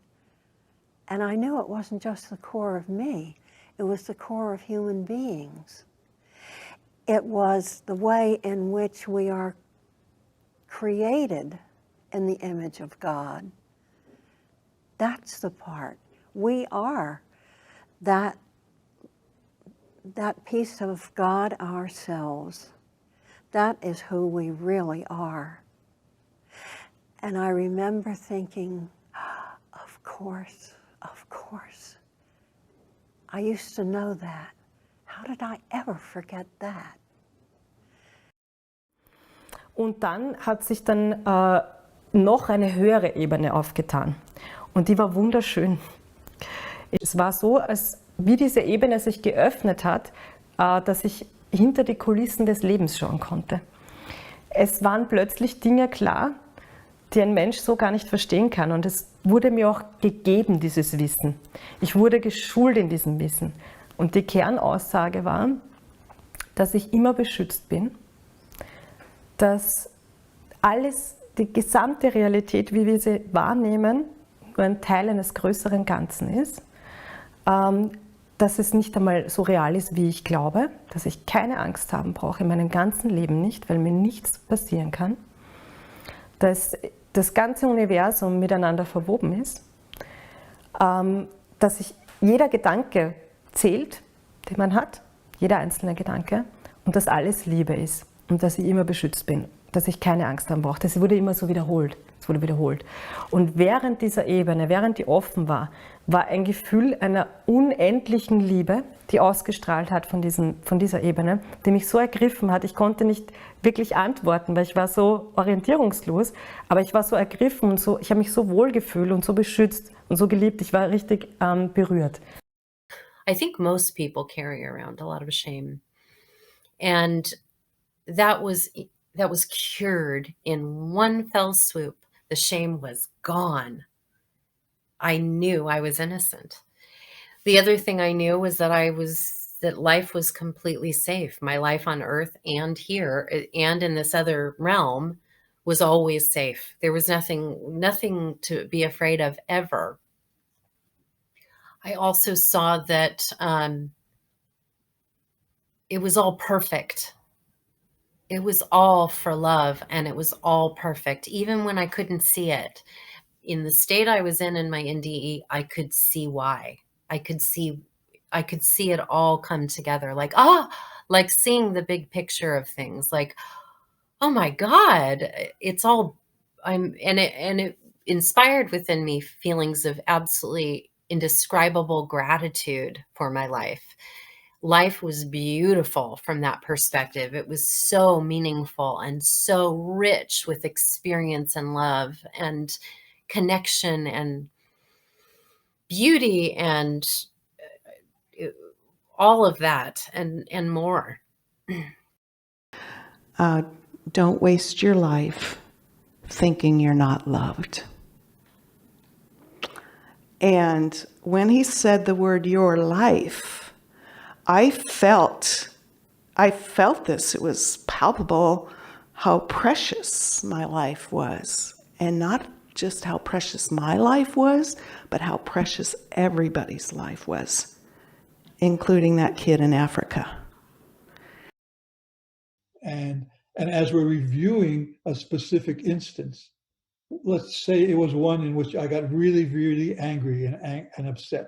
And I knew it wasn't just the core of me. It was the core of human beings. It was the way in which we are created in the image of God. That's the part. We are that piece of God ourselves. That is who we really are. And I remember thinking, of course, of course. I used to know that. How did I ever forget that? Und dann hat sich dann noch eine höhere Ebene aufgetan. Und die war wunderschön. Es war so, als wie diese Ebene sich geöffnet hat, dass ich hinter die Kulissen des Lebens schauen konnte. Es waren plötzlich Dinge klar, die ein Mensch so gar nicht verstehen kann. Und es wurde mir auch gegeben, dieses Wissen. Ich wurde geschult in diesem Wissen. Und die Kernaussage war, dass ich immer beschützt bin, dass alles, die gesamte Realität, wie wir sie wahrnehmen, nur ein Teil eines größeren Ganzen ist, dass es nicht einmal so real ist, wie ich glaube, dass ich keine Angst haben brauche in meinem ganzen Leben nicht, weil mir nichts passieren kann, dass das ganze Universum miteinander verwoben ist, dass jeder Gedanke zählt, den man hat, jeder einzelne Gedanke, und dass alles Liebe ist und dass ich immer beschützt bin, dass ich keine Angst haben brauche. Das wurde immer so wiederholt. Es wurde wiederholt. Und während dieser Ebene, während die offen war, war ein Gefühl einer unendlichen Liebe, die ausgestrahlt hat von dieser Ebene, die mich so ergriffen hat. Ich konnte nicht wirklich antworten, weil ich war so orientierungslos, aber ich war so ergriffen und so, ich habe mich so wohl gefühlt und so beschützt und so geliebt. Ich war richtig berührt. I think most people carry around a lot of shame. And that was cured in one fell swoop. The shame was gone. I knew I was innocent. The other thing I knew was that that life was completely safe. My life on earth and here and in this other realm was always safe. There was nothing to be afraid of ever. I also saw that it was all perfect. It was all for love, and it was all perfect, even when I couldn't see it. In the state I was in my NDE, I could see why. I could see it all come together, like seeing the big picture of things, like, oh my God, it inspired within me feelings of absolutely indescribable gratitude for my life. Life was beautiful from that perspective. It was so meaningful and so rich with experience and love and connection and beauty and all of that and more. Don't waste your life thinking you're not loved. And when he said the word your life, I felt this. It was palpable how precious my life was. And not just how precious my life was, but how precious everybody's life was, including that kid in Africa. And as we're reviewing a specific instance, let's say it was one in which I got really, really angry and upset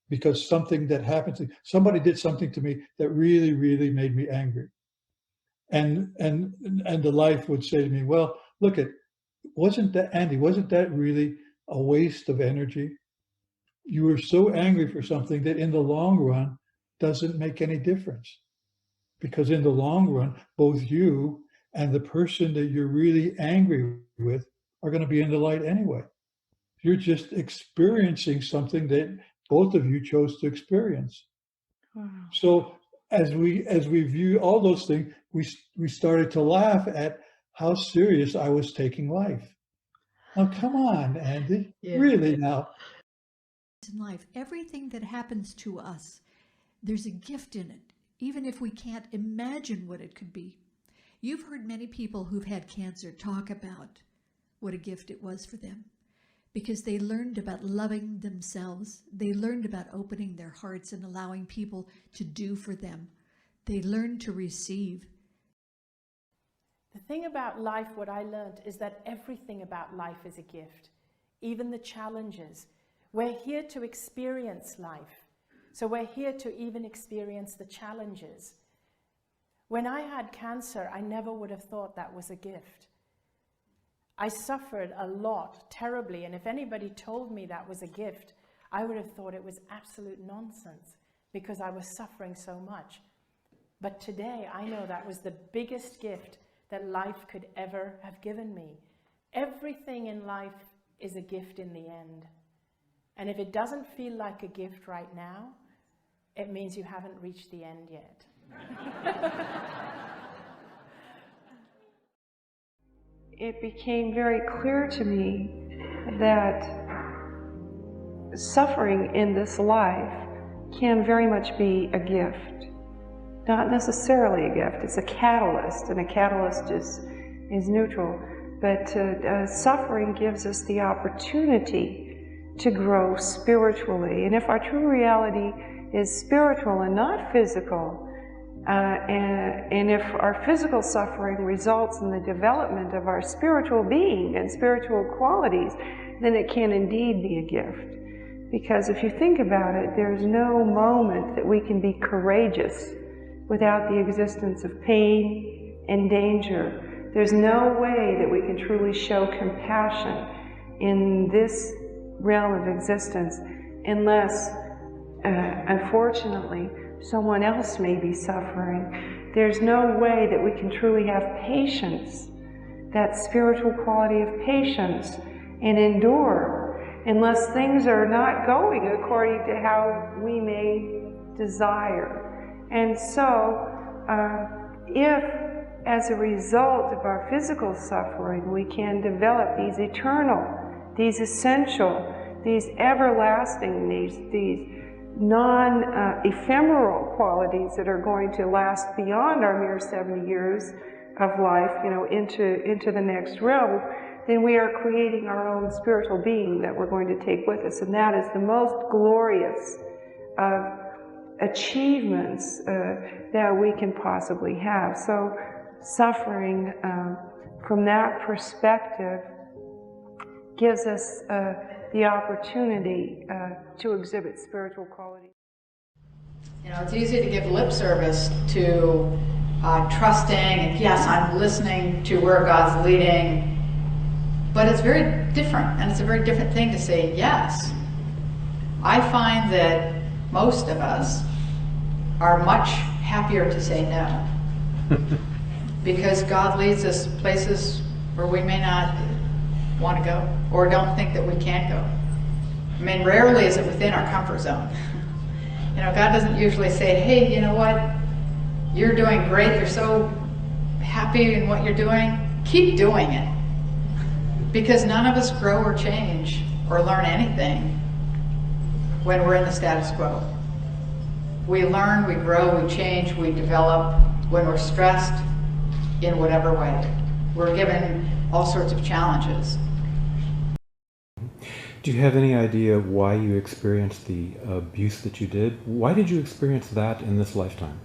because something that happened to somebody did something to me that really, really made me angry. And the life would say to me, well, look wasn't that really a waste of energy? You were so angry for something that in the long run doesn't make any difference. Because in the long run, both you and the person that you're really angry with are going to be in the light anyway. You're just experiencing something that both of you chose to experience. Wow. So as we view all those things, we started to laugh at how serious I was taking life. Now, come on, Andy. Yeah. Really now. In life, everything that happens to us, there's a gift in it, even if we can't imagine what it could be. You've heard many people who've had cancer talk about what a gift it was for them, because they learned about loving themselves. They learned about opening their hearts and allowing people to do for them. They learned to receive. The thing about life, what I learned, is that everything about life is a gift, even the challenges. We're here to experience life. So we're here to even experience the challenges. When I had cancer, I never would have thought that was a gift. I suffered a lot, terribly, and if anybody told me that was a gift, I would have thought it was absolute nonsense because I was suffering so much. But today, I know that was the biggest gift that life could ever have given me. Everything in life is a gift in the end. And if it doesn't feel like a gift right now, it means you haven't reached the end yet. It became very clear to me that suffering in this life can very much be a gift. Not necessarily a gift, it's a catalyst, and a catalyst is neutral. But suffering gives us the opportunity to grow spiritually. And if our true reality is spiritual and not physical, and if our physical suffering results in the development of our spiritual being and spiritual qualities, then it can indeed be a gift. Because if you think about it, there's no moment that we can be courageous without the existence of pain and danger. There's no way that we can truly show compassion in this realm of existence unless, unfortunately, someone else may be suffering. There's no way that we can truly have patience, that spiritual quality of patience, and endure unless things are not going according to how we may desire. And so, if as a result of our physical suffering we can develop these eternal, these essential, these everlasting, these non-ephemeral qualities that are going to last beyond our mere 70 years of life, into the next realm, then we are creating our own spiritual being that we're going to take with us. And that is the most glorious of achievements that we can possibly have. So suffering from that perspective gives us the opportunity to exhibit spiritual qualities. It's easy to give lip service to trusting, and yes, I'm listening to where God's leading, but it's very different, and it's a very different thing to say yes. I find that most of us are much happier to say no. Because God leads us places where we may not want to go or don't think that we can go. I mean, rarely is it within our comfort zone. You know, God doesn't usually say, hey, you know what? You're doing great. You're so happy in what you're doing. Keep doing it. Because none of us grow or change or learn anything when we're in the status quo. We learn, we grow, we change, we develop when we're stressed in whatever way. We're given all sorts of challenges. Do you have any idea why you experienced the abuse that you did? Why did you experience that in this lifetime?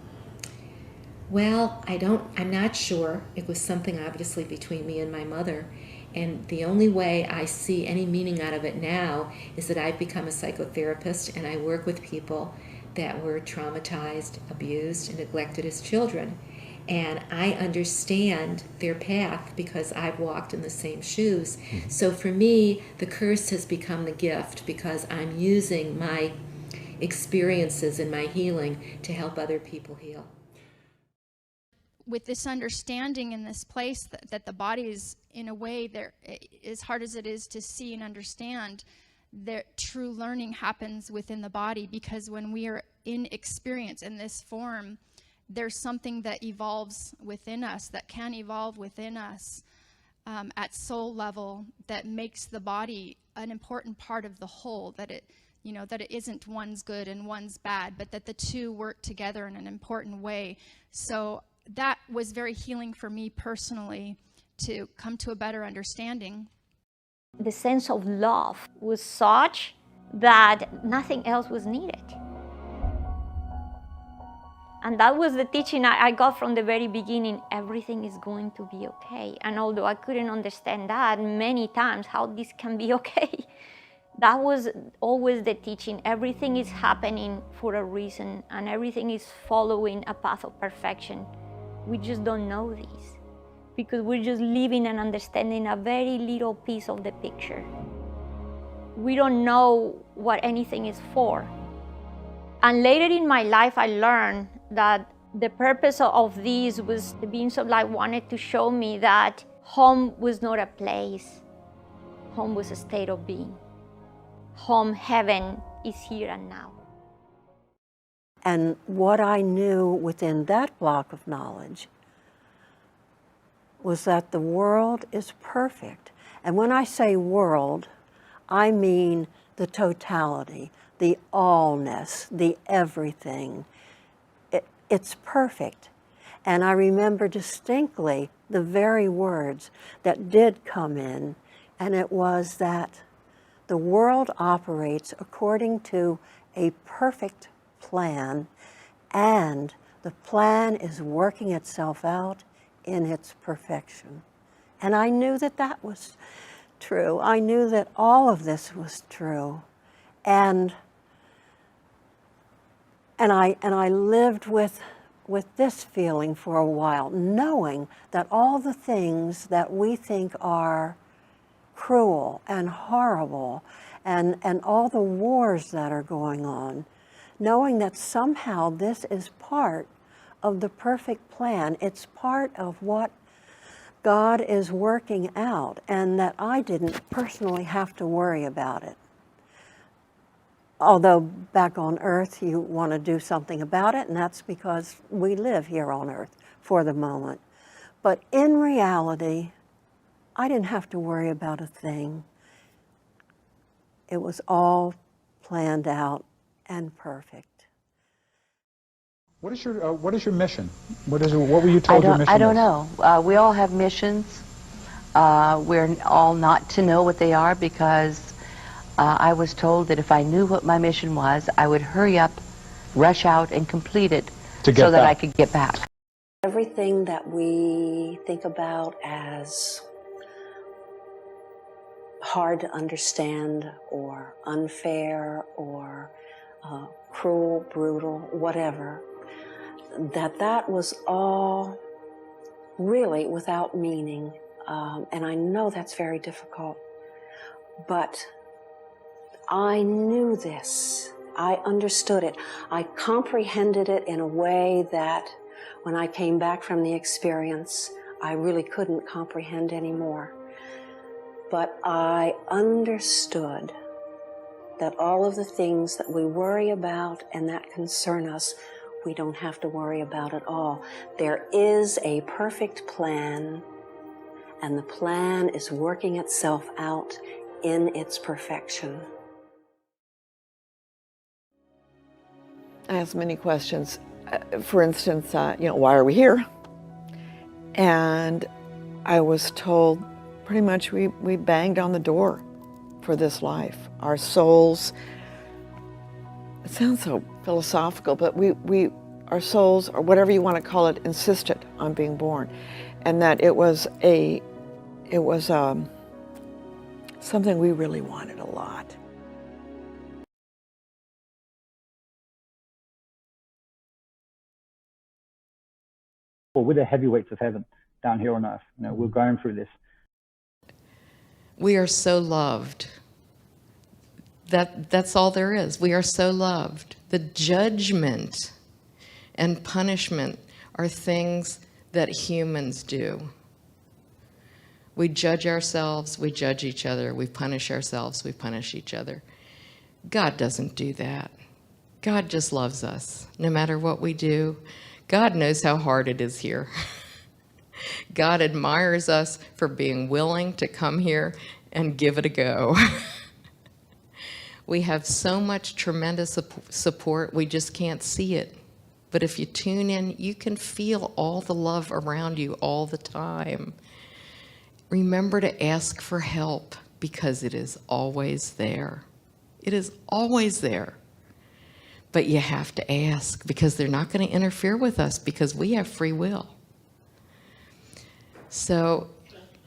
Well, I'm not sure. It was something obviously between me and my mother. And the only way I see any meaning out of it now is that I've become a psychotherapist and I work with people that were traumatized, abused, and neglected as children. And I understand their path because I've walked in the same shoes. Mm-hmm. So for me, the curse has become the gift because I'm using my experiences and my healing to help other people heal. With this understanding in this place that the body is, in a way, there, as hard as it is to see and understand, that true learning happens within the body, because when we are in experience in this form, there's something that evolves within us, that can evolve within us at soul level, that makes the body an important part of the whole, that it, you know, that it isn't one's good and one's bad, but that the two work together in an important way. So that was very healing for me personally, to come to a better understanding. The sense of love was such that nothing else was needed. And that was the teaching I got from the very beginning. Everything is going to be okay. And although I couldn't understand that many times, how this can be okay, that was always the teaching. Everything is happening for a reason, and everything is following a path of perfection. We just don't know this, because we're just living and understanding a very little piece of the picture. We don't know what anything is for. And later in my life, I learned that the purpose of this was the beings of light wanted to show me that home was not a place. Home was a state of being. Home, heaven, is here and now. And what I knew within that block of knowledge was that the world is perfect. And when I say world, I mean the totality, the allness, the everything. It's perfect. And I remember distinctly the very words that did come in, and it was that the world operates according to a perfect plan, and the plan is working itself out in its perfection. And I knew that that was true. I knew that all of this was true. And I lived with this feeling for a while, knowing that all the things that we think are cruel and horrible, and all the wars that are going on, knowing that somehow this is part of the perfect plan. It's part of what God is working out, and that I didn't personally have to worry about it. Although back on earth you want to do something about it, and that's because we live here on earth for the moment. But in reality, I didn't have to worry about a thing. It was all planned out and perfect. What is your mission? What were you told your mission I don't was? know. We all have missions. We're all not to know what they are, because I was told that if I knew what my mission was, I would hurry up, rush out, and complete it so that I could get back. Everything that we think about as hard to understand or unfair or cruel, brutal, whatever, that was all really without meaning. And I know that's very difficult, but I knew this. I understood it. I comprehended it in a way that when I came back from the experience, I really couldn't comprehend anymore. But I understood that all of the things that we worry about and that concern us, we don't have to worry about at all. There is a perfect plan, and the plan is working itself out in its perfection. I asked many questions. For instance, why are we here? And I was told pretty much we banged on the door for this life. Our souls, it sounds so philosophical, but our souls, or whatever you want to call it, insisted on being born. And that it was something we really wanted a lot. Well, we're the heavyweights of heaven down here on earth. We're going through this. We are so loved. That's all there is. We are so loved. The judgment and punishment are things that humans do. We judge ourselves, we judge each other, we punish ourselves, we punish each other. God doesn't do that. God just loves us, no matter what we do. God knows how hard it is here. God admires us for being willing to come here and give it a go. We have so much tremendous support, we just can't see it. But if you tune in, you can feel all the love around you all the time. Remember to ask for help, because it is always there. It is always there. But you have to ask, because they're not going to interfere with us, because we have free will. So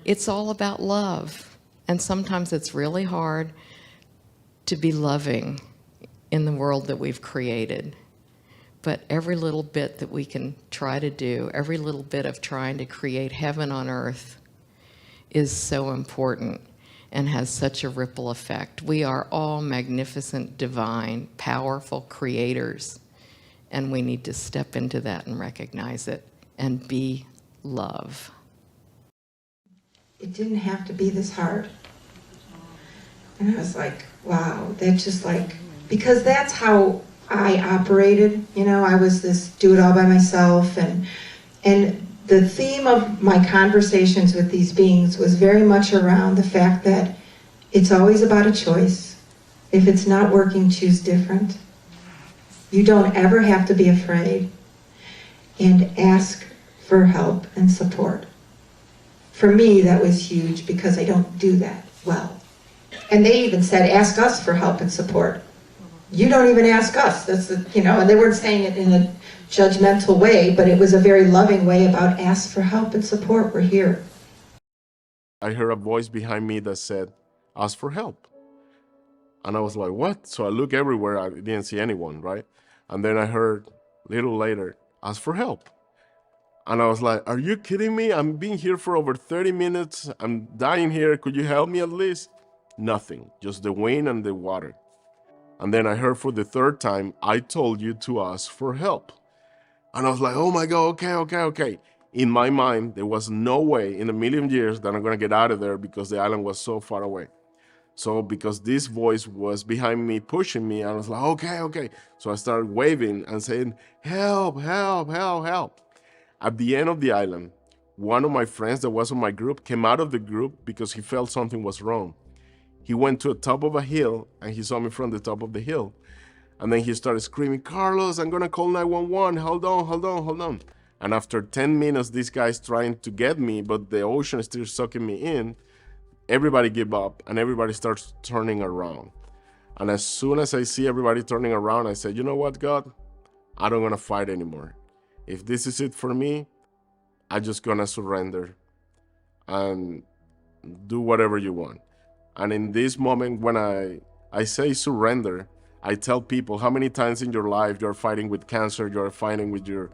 it's all about love. And sometimes it's really hard to be loving in the world that we've created. But every little bit that we can try to do, every little bit of trying to create heaven on earth is so important and has such a ripple effect. We are all magnificent, divine, powerful creators, and we need to step into that and recognize it and be love. It didn't have to be this hard. And I was like, wow, that's just like, because that's how I operated. I was this do it all by myself, and the theme of my conversations with these beings was very much around the fact that it's always about a choice. If it's not working, choose different. You don't ever have to be afraid, and ask for help and support. For me, that was huge, because I don't do that well. And they even said, ask us for help and support. You don't even ask us. That's and they weren't saying it in a judgmental way, but it was a very loving way about ask for help and support. We're here. I heard a voice behind me that said, ask for help. And I was like, what? So I look everywhere. I didn't see anyone, right? And then I heard a little later, ask for help. And I was like, are you kidding me? I'm being here for over 30 minutes. I'm dying here. Could you help me at least? Nothing, just the wind and the water. And then I heard for the third time, I told you to ask for help. And I was like, oh my God, okay. In my mind, there was no way in a million years that I'm gonna get out of there, because the island was so far away. So because this voice was behind me, pushing me, I was like, okay. So I started waving and saying, help. At the end of the island, one of my friends that was on my group came out of the group because he felt something was wrong. He went to the top of a hill and he saw me from the top of the hill. And then he started screaming, Carlos, I'm gonna call 911, hold on. And after 10 minutes, this guy's trying to get me, but the ocean is still sucking me in. Everybody give up and everybody starts turning around. And as soon as I see everybody turning around, I said, you know what, God? I don't wanna fight anymore. If this is it for me, I'm just gonna surrender and do whatever you want. And in this moment, when I say surrender, I tell people how many times in your life you're fighting with cancer, you're fighting with your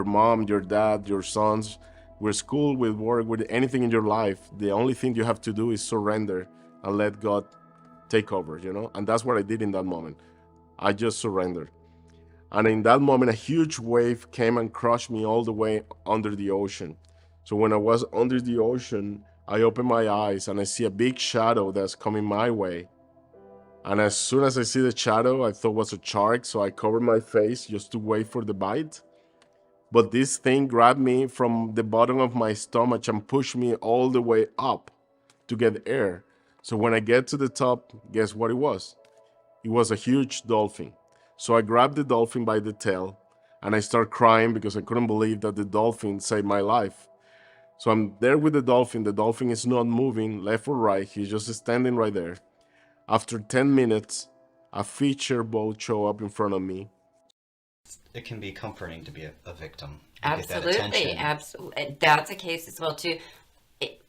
mom, your dad, your sons, with school, with work, with anything in your life. The only thing you have to do is surrender and let God take over, And that's what I did in that moment. I just surrendered. And in that moment, a huge wave came and crushed me all the way under the ocean. So when I was under the ocean, I opened my eyes and I see a big shadow that's coming my way. And as soon as I see the shadow, I thought it was a shark, so I covered my face just to wait for the bite. But this thing grabbed me from the bottom of my stomach and pushed me all the way up to get air. So when I get to the top, guess what it was? It was a huge dolphin. So I grabbed the dolphin by the tail and I started crying because I couldn't believe that the dolphin saved my life. So I'm there with the dolphin. The dolphin is not moving left or right. He's just standing right there. After 10 minutes, a feature boat showed up in front of me. It can be comforting to be a victim. Absolutely, absolutely. That's a case as well too.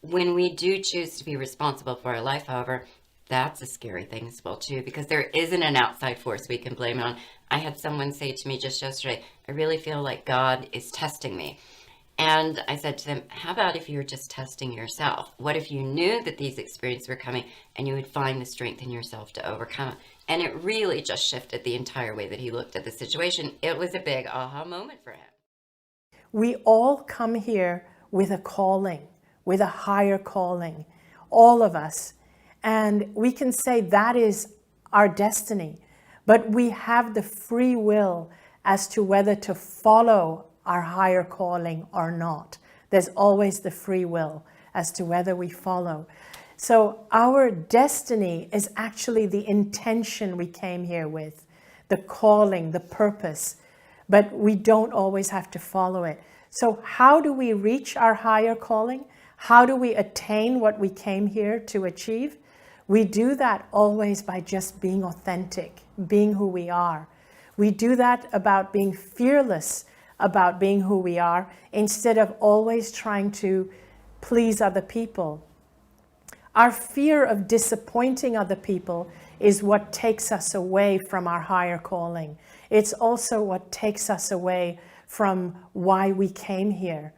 When we do choose to be responsible for our life, however, that's a scary thing as well too, because there isn't an outside force we can blame it on. I had someone say to me just yesterday, I really feel like God is testing me. And I said to them, how about if you were just testing yourself? What if you knew that these experiences were coming and you would find the strength in yourself to overcome it? And it really just shifted the entire way that he looked at the situation. It was a big aha moment for him. We all come here with a calling, with a higher calling, all of us. And we can say that is our destiny, but we have the free will as to whether to follow our higher calling or not. There's always the free will as to whether we follow. So our destiny is actually the intention we came here with, the calling, the purpose, but we don't always have to follow it. So how do we reach our higher calling? How do we attain what we came here to achieve? We do that always by just being authentic, being who we are. We do that about being fearless about being who we are, instead of always trying to please other people. Our fear of disappointing other people is what takes us away from our higher calling. It's also what takes us away from why we came here.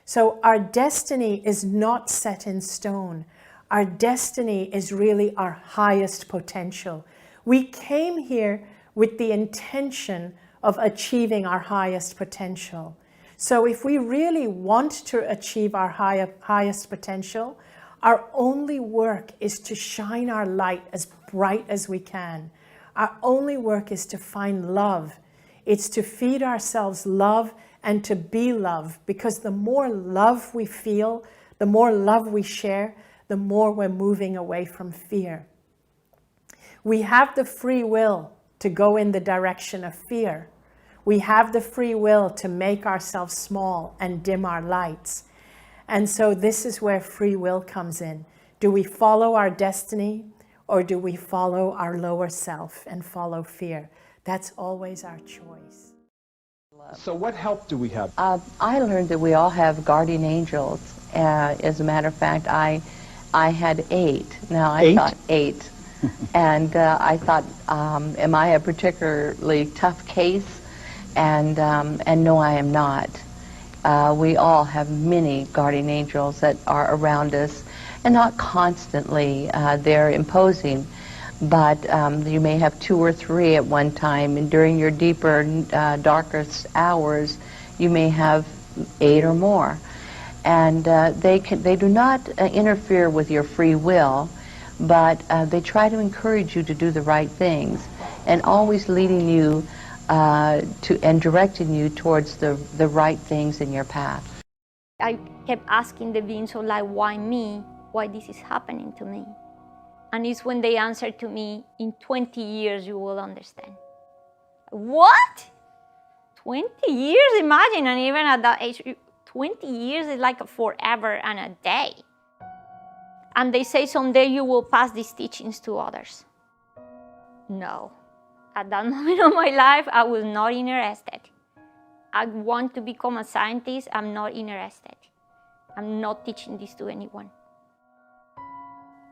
So our destiny is not set in stone. Our destiny is really our highest potential. We came here with the intention of achieving our highest potential. So if we really want to achieve our highest potential, our only work is to shine our light as bright as we can. Our only work is to find love. It's to feed ourselves love and to be love, because the more love we feel, the more love we share, the more we're moving away from fear. We have the free will to go in the direction of fear. We have the free will to make ourselves small and dim our lights. And so this is where free will comes in. Do we follow our destiny, or do we follow our lower self and follow fear? That's always our choice. So what help do we have? I learned that we all have guardian angels. As a matter of fact, I had 8. Now I thought 8. And I thought, am I a particularly tough case? And no, I am not. We all have many guardian angels that are around us, and not constantly. They're imposing, but you may have 2 or 3 at one time, and during your deeper, darkest hours, you may have 8 or more. And they do not interfere with your free will, but they try to encourage you to do the right things, and always leading you and directing you towards the right things in your path. I kept asking the beings of light, why me? Why this is happening to me? And it's when they answered to me, in 20 years you will understand. What? 20 years? Imagine, and even at that age, 20 years is like a forever and a day. And they say someday you will pass these teachings to others. No. At that moment of my life, I was not interested. I want to become a scientist. I'm not interested. I'm not teaching this to anyone.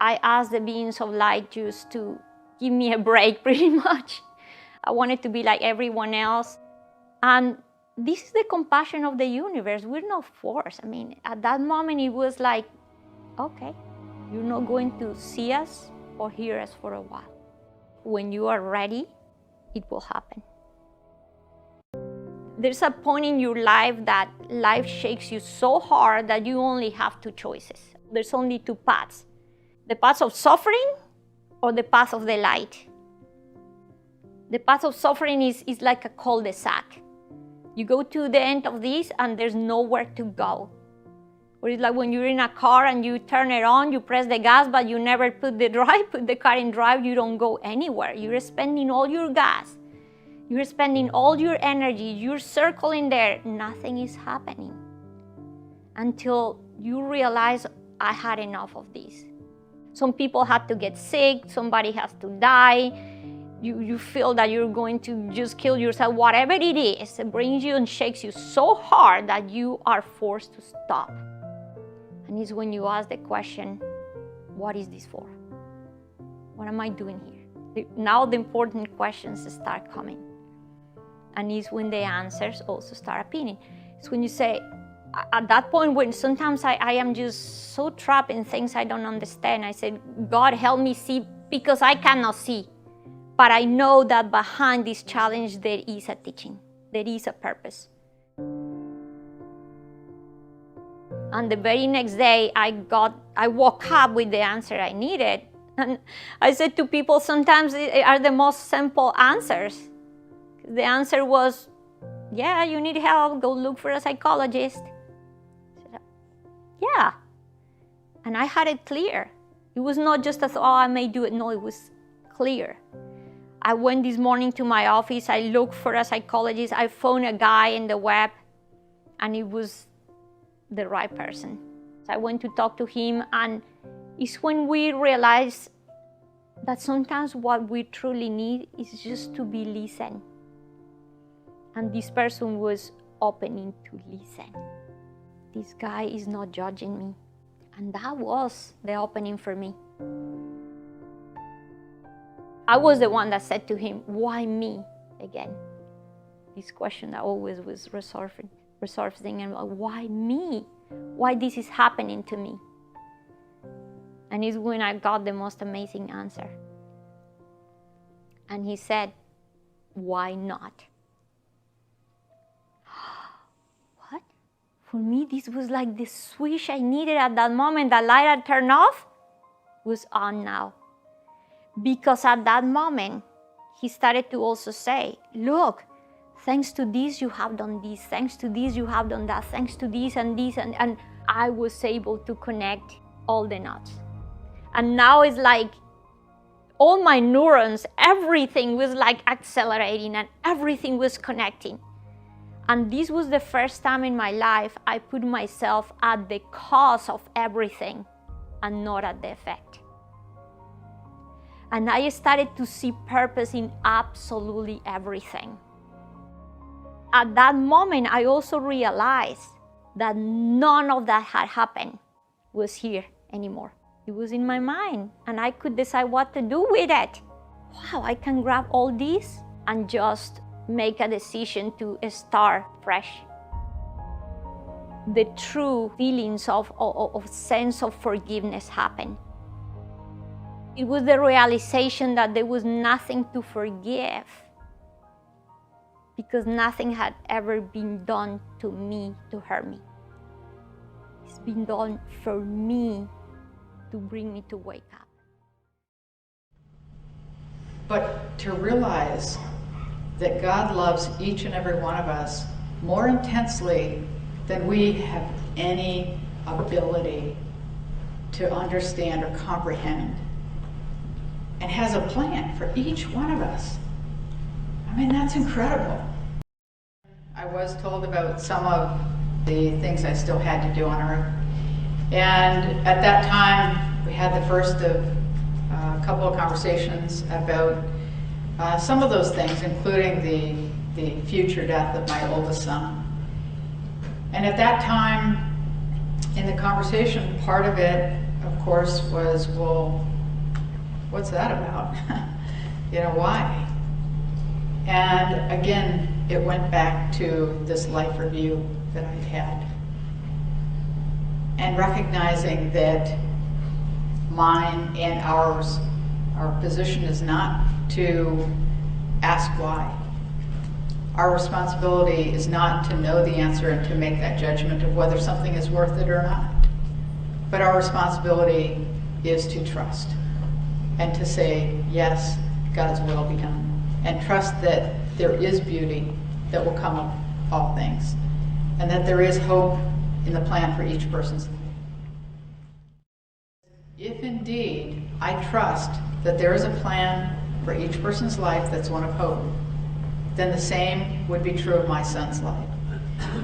I asked the beings of light just to give me a break, pretty much. I wanted to be like everyone else. And this is the compassion of the universe. We're not forced. I mean, at that moment, it was like, okay, you're not going to see us or hear us for a while. When you are ready, it will happen. There's a point in your life that life shakes you so hard that you only have two choices. There's only two paths. The path of suffering or the path of the light. The path of suffering is like a cul-de-sac. You go to the end of this and there's nowhere to go. Or it's like when you're in a car and you turn it on, you press the gas, but you never put the car in drive, you don't go anywhere. You're spending all your gas. You're spending all your energy. You're circling there. Nothing is happening until you realize, I had enough of this. Some people had to get sick. Somebody has to die. You feel that you're going to just kill yourself. Whatever it is, it brings you and shakes you so hard that you are forced to stop. And it's when you ask the question, what is this for? What am I doing here? Now the important questions start coming. And it's when the answers also start appearing. It's when you say, at that point when sometimes I am just so trapped in things I don't understand, I said, God, help me see, because I cannot see. But I know that behind this challenge there is a teaching, there is a purpose. And the very next day, I woke up with the answer I needed. And I said to people, sometimes it are the most simple answers. The answer was, yeah, you need help, go look for a psychologist. I said, yeah. And I had it clear. It was not just as, oh, I may do it. No, it was clear. I went this morning to my office, I looked for a psychologist, I found a guy in the web, and it was the right person. So I went to talk to him, and it's when we realize that sometimes what we truly need is just to be listened. And this person was opening to listen. This guy is not judging me. And that was the opening for me. I was the one that said to him, why me again? This question that always was resurfacing, and why me? Why this is happening to me? And it's when I got the most amazing answer. And he said, why not? What? For me, this was like the switch I needed at that moment. The light had turned off was on now. Because at that moment, he started to also say, look, thanks to this, you have done this. Thanks to this, you have done that. Thanks to this and this. And I was able to connect all the knots. And now it's like all my neurons, everything was like accelerating and everything was connecting. And this was the first time in my life I put myself at the cause of everything and not at the effect. And I started to see purpose in absolutely everything. At that moment, I also realized that none of that had happened was here anymore. It was in my mind, and I could decide what to do with it. Wow, I can grab all this and just make a decision to start fresh. The true feelings of sense of forgiveness happened. It was the realization that there was nothing to forgive because nothing had ever been done to me to hurt me. It's been done for me to bring me to wake up. But to realize that God loves each and every one of us more intensely than we have any ability to understand or comprehend, and has a plan for each one of us. I mean, that's incredible. I was told about some of the things I still had to do on Earth. And at that time, we had the first of a couple of conversations about some of those things, including the future death of my oldest son. And at that time, in the conversation, part of it, of course, was, well, what's that about? You know, why? And again, it went back to this life review that I'd had. And recognizing that mine and ours Our position is not to ask why. Our responsibility is not to know the answer and to make that judgment of whether something is worth it or not. But our responsibility is to trust and to say, yes, God's will be done. And trust that there is beauty that will come of all things. And that there is hope in the plan for each person's life. If indeed I trust that there is a plan for each person's life that's one of hope, then the same would be true of my son's life.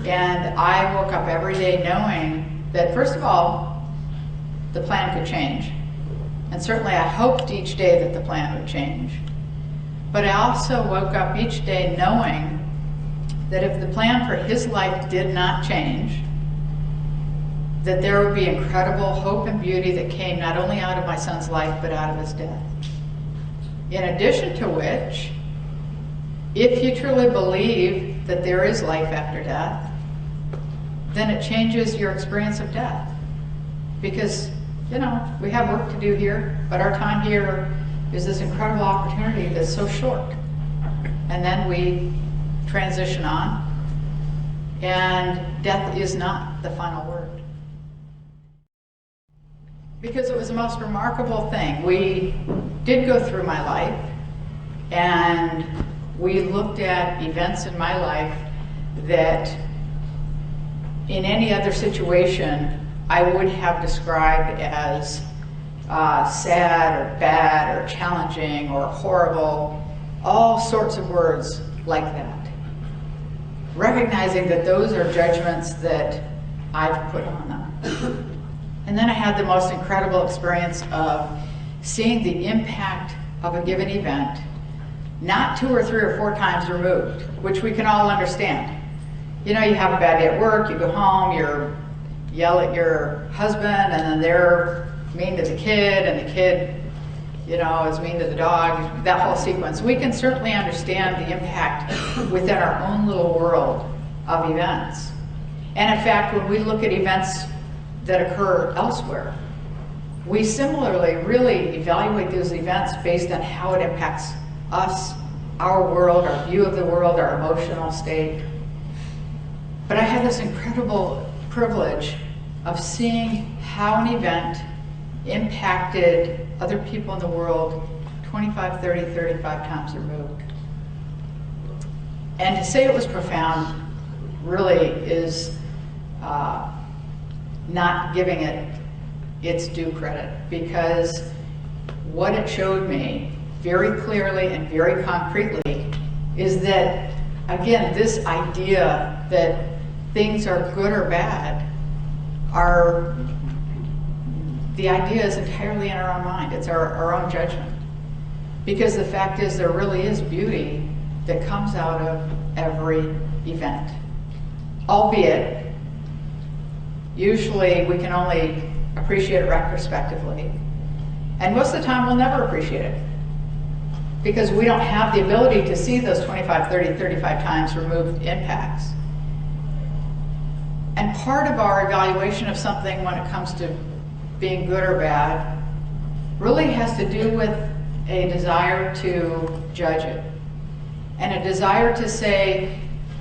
And I woke up every day knowing that, first of all, the plan could change. And certainly I hoped each day that the plan would change. But I also woke up each day knowing that if the plan for his life did not change, that there would be incredible hope and beauty that came not only out of my son's life, but out of his death. In addition to which, if you truly believe that there is life after death, then it changes your experience of death. Because, you know, we have work to do here, but our time here is this incredible opportunity that's so short. And then we transition on, and death is not the final word. Because it was the most remarkable thing. We did go through my life, and we looked at events in my life that in any other situation I would have described as sad or bad or challenging or horrible, all sorts of words like that. Recognizing that those are judgments that I've put on them. And then I had the most incredible experience of seeing the impact of a given event, not 2 or 3 or 4 times removed, which we can all understand. You know, you have a bad day at work, you go home, you yell at your husband, and then they're mean to the kid, and the kid, you know, is mean to the dog, that whole sequence. We can certainly understand the impact within our own little world of events. And in fact, when we look at events that occur elsewhere, we similarly really evaluate those events based on how it impacts us, our world, our view of the world, our emotional state. But I had this incredible privilege of seeing how an event impacted other people in the world 25, 30, 35 times removed. And to say it was profound really is not giving it its due credit, because what it showed me very clearly and very concretely is that, again, this idea that things are good or bad the idea is entirely in our own mind. It's our own judgment. Because the fact is, there really is beauty that comes out of every event. Albeit, usually we can only appreciate it retrospectively. And most of the time we'll never appreciate it, because we don't have the ability to see those 25, 30, 35 times removed impacts. And part of our evaluation of something when it comes to being good or bad really has to do with a desire to judge it, and a desire to say,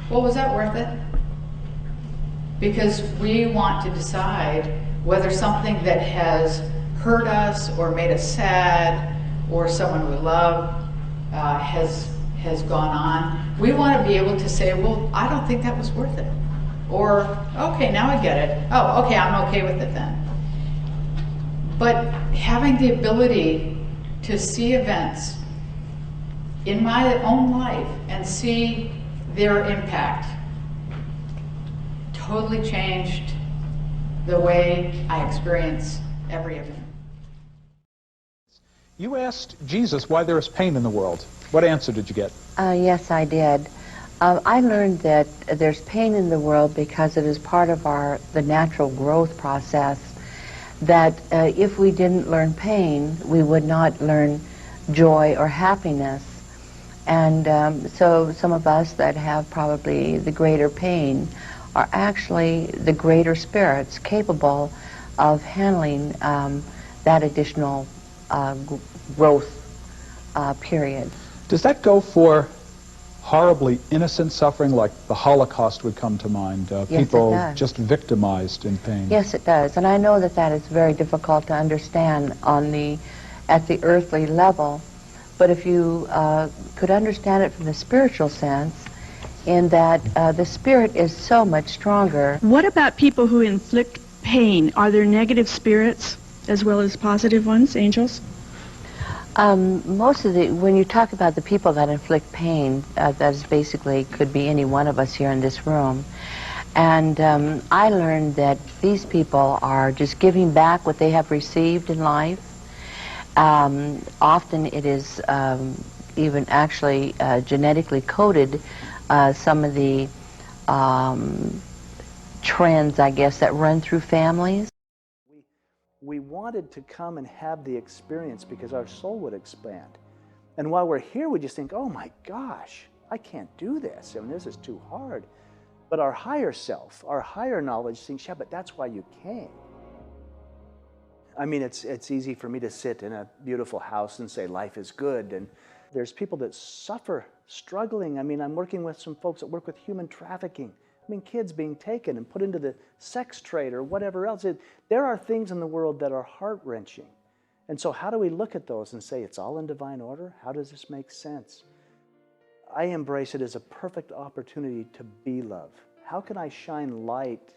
well, was that worth it? Because we want to decide whether something that has hurt us or made us sad, or someone we love has gone on. We want to be able to say, well, I don't think that was worth it. Or, okay, now I get it. Oh, okay, I'm okay with it then. But having the ability to see events in my own life and see their impact totally changed the way I experience every event. You asked Jesus why there is pain in the world. What answer did you get? Yes, I did. I learned that there's pain in the world because it is part of the natural growth process, that if we didn't learn pain, we would not learn joy or happiness. And so some of us that have probably the greater pain are actually the greater spirits capable of handling that additional growth period. Does that go for horribly innocent suffering, like the Holocaust would come to mind? Yes, people it does. just victimized in pain. Yes, it does. And I know that that is very difficult to understand at the earthly level. But if you could understand it from the spiritual sense, in that the spirit is so much stronger. What about people who inflict pain? Are there negative spirits as well as positive ones, angels? When you talk about the people that inflict pain, that is basically could be any one of us here in this room. And I learned that these people are just giving back what they have received in life. Often it is even actually genetically coded, some of the trends, I guess, that run through families. We wanted to come and have the experience because our soul would expand. And while we're here, we just think, oh my gosh, I can't do this. I mean, this is too hard. But our higher self, our higher knowledge thinks, yeah, but that's why you came. I mean, it's easy for me to sit in a beautiful house and say life is good. And there's people that suffer, struggling. I mean, I'm working with some folks that work with human trafficking. I mean, kids being taken and put into the sex trade or whatever else. There are things in the world that are heart-wrenching. And so how do we look at those and say it's all in divine order? How does this make sense? I embrace it as a perfect opportunity to be love. How can I shine light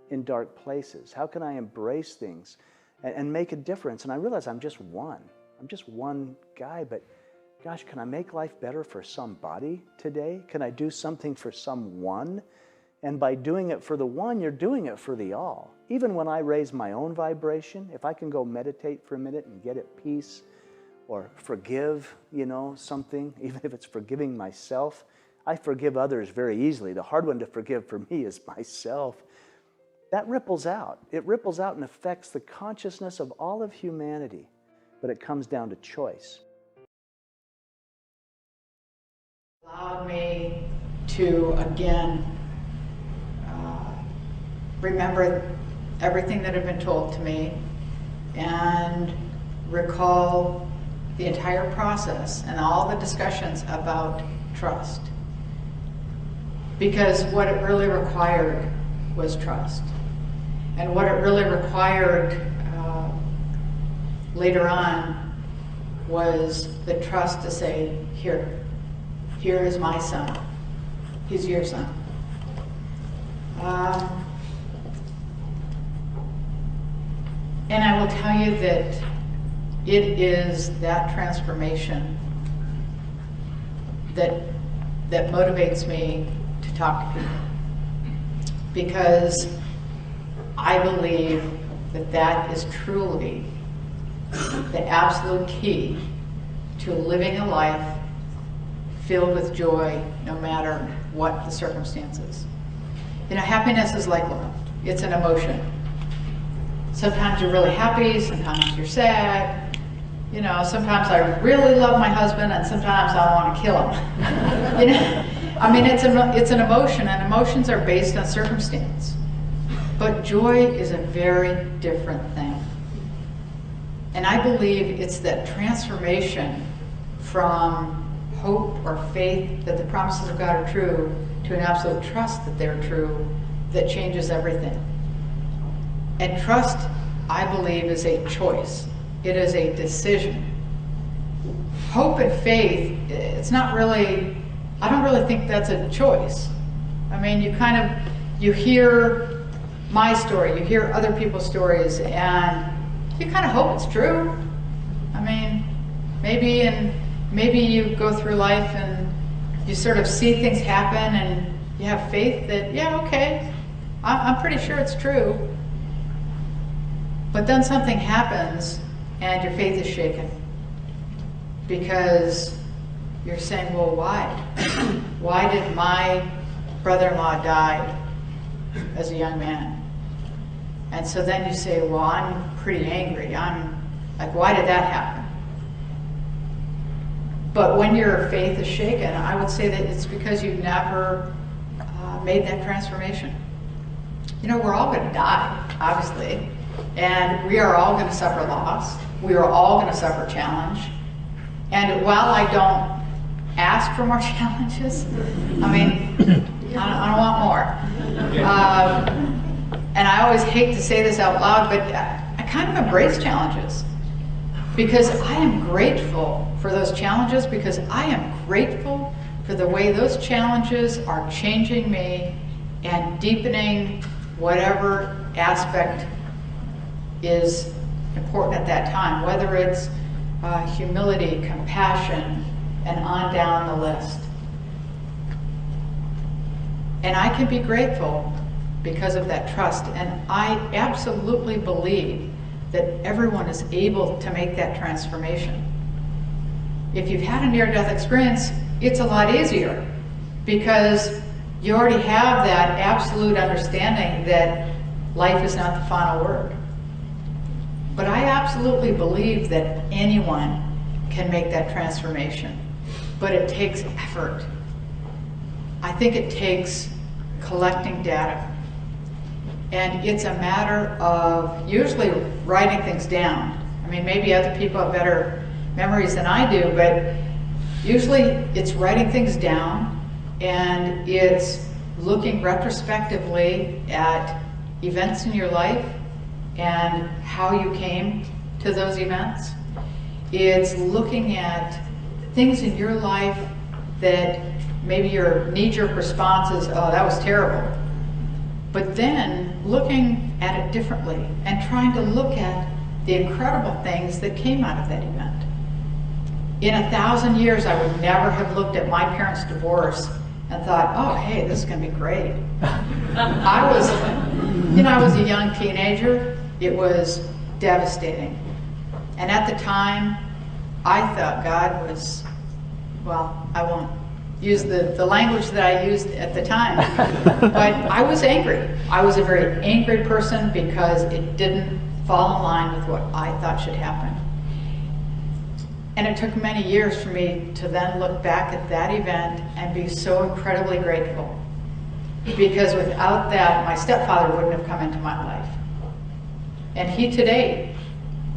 in dark places? How can I embrace things and make a difference? And I realize I'm just one. I'm just one guy, but gosh, can I make life better for somebody today? Can I do something for someone? And by doing it for the one, you're doing it for the all. Even when I raise my own vibration, if I can go meditate for a minute and get at peace or forgive, something, even if it's forgiving myself, I forgive others very easily. The hard one to forgive for me is myself. That ripples out. It ripples out and affects the consciousness of all of humanity, but it comes down to choice. Allowed me to, again, remember everything that had been told to me and recall the entire process and all the discussions about trust. Because what it really required was trust. And what it really required later on was the trust to say, here is my son. He's your son. And I will tell you that it is that transformation that motivates me to talk to people. Because I believe that is truly the absolute key to living a life filled with joy, no matter what the circumstances. Happiness is like love. It's an emotion. Sometimes you're really happy, sometimes you're sad. Sometimes I really love my husband and sometimes I want to kill him. I mean, it's an emotion, and emotions are based on circumstance. But joy is a very different thing. And I believe it's that transformation from hope or faith that the promises of God are true to an absolute trust that they're true that changes everything. And trust, I believe, is a choice. It is a decision. Hope and faith, it's not really, I don't really think that's a choice. I mean, you hear my story, you hear other people's stories, and you kind of hope it's true. I mean, maybe you go through life and you sort of see things happen and you have faith that, yeah, okay, I'm pretty sure it's true. But then something happens and your faith is shaken because you're saying, well, why? Why did my brother-in-law die as a young man? And so then you say, well, I'm pretty angry. I'm like, why did that happen? But when your faith is shaken, I would say that it's because you've never made that transformation. We're all going to die, obviously. And we are all going to suffer loss. We are all going to suffer challenge. And while I don't ask for more challenges, I mean, I don't want more. And I always hate to say this out loud, but I kind of embrace challenges because I am grateful for those challenges, because I am grateful for the way those challenges are changing me and deepening whatever aspect is important at that time, whether it's humility, compassion, and on down the list. And I can be grateful because of that trust. And I absolutely believe that everyone is able to make that transformation. If you've had a near-death experience, it's a lot easier because you already have that absolute understanding that life is not the final word. But I absolutely believe that anyone can make that transformation, but it takes effort. I think it takes collecting data. And it's a matter of usually writing things down. I mean, maybe other people have better memories than I do, but usually it's writing things down and it's looking retrospectively at events in your life and how you came to those events. It's looking at things in your life that maybe your knee-jerk response is, oh, that was terrible. But then looking at it differently and trying to look at the incredible things that came out of that event. In 1,000 years, I would never have looked at my parents' divorce and thought, oh, hey, this is gonna be great. I was a young teenager. It was devastating. And at the time, I thought God was, well, I won't use the language that I used at the time, but I was angry. I was a very angry person because it didn't fall in line with what I thought should happen. And it took many years for me to then look back at that event and be so incredibly grateful. Because without that, my stepfather wouldn't have come into my life. And he to date,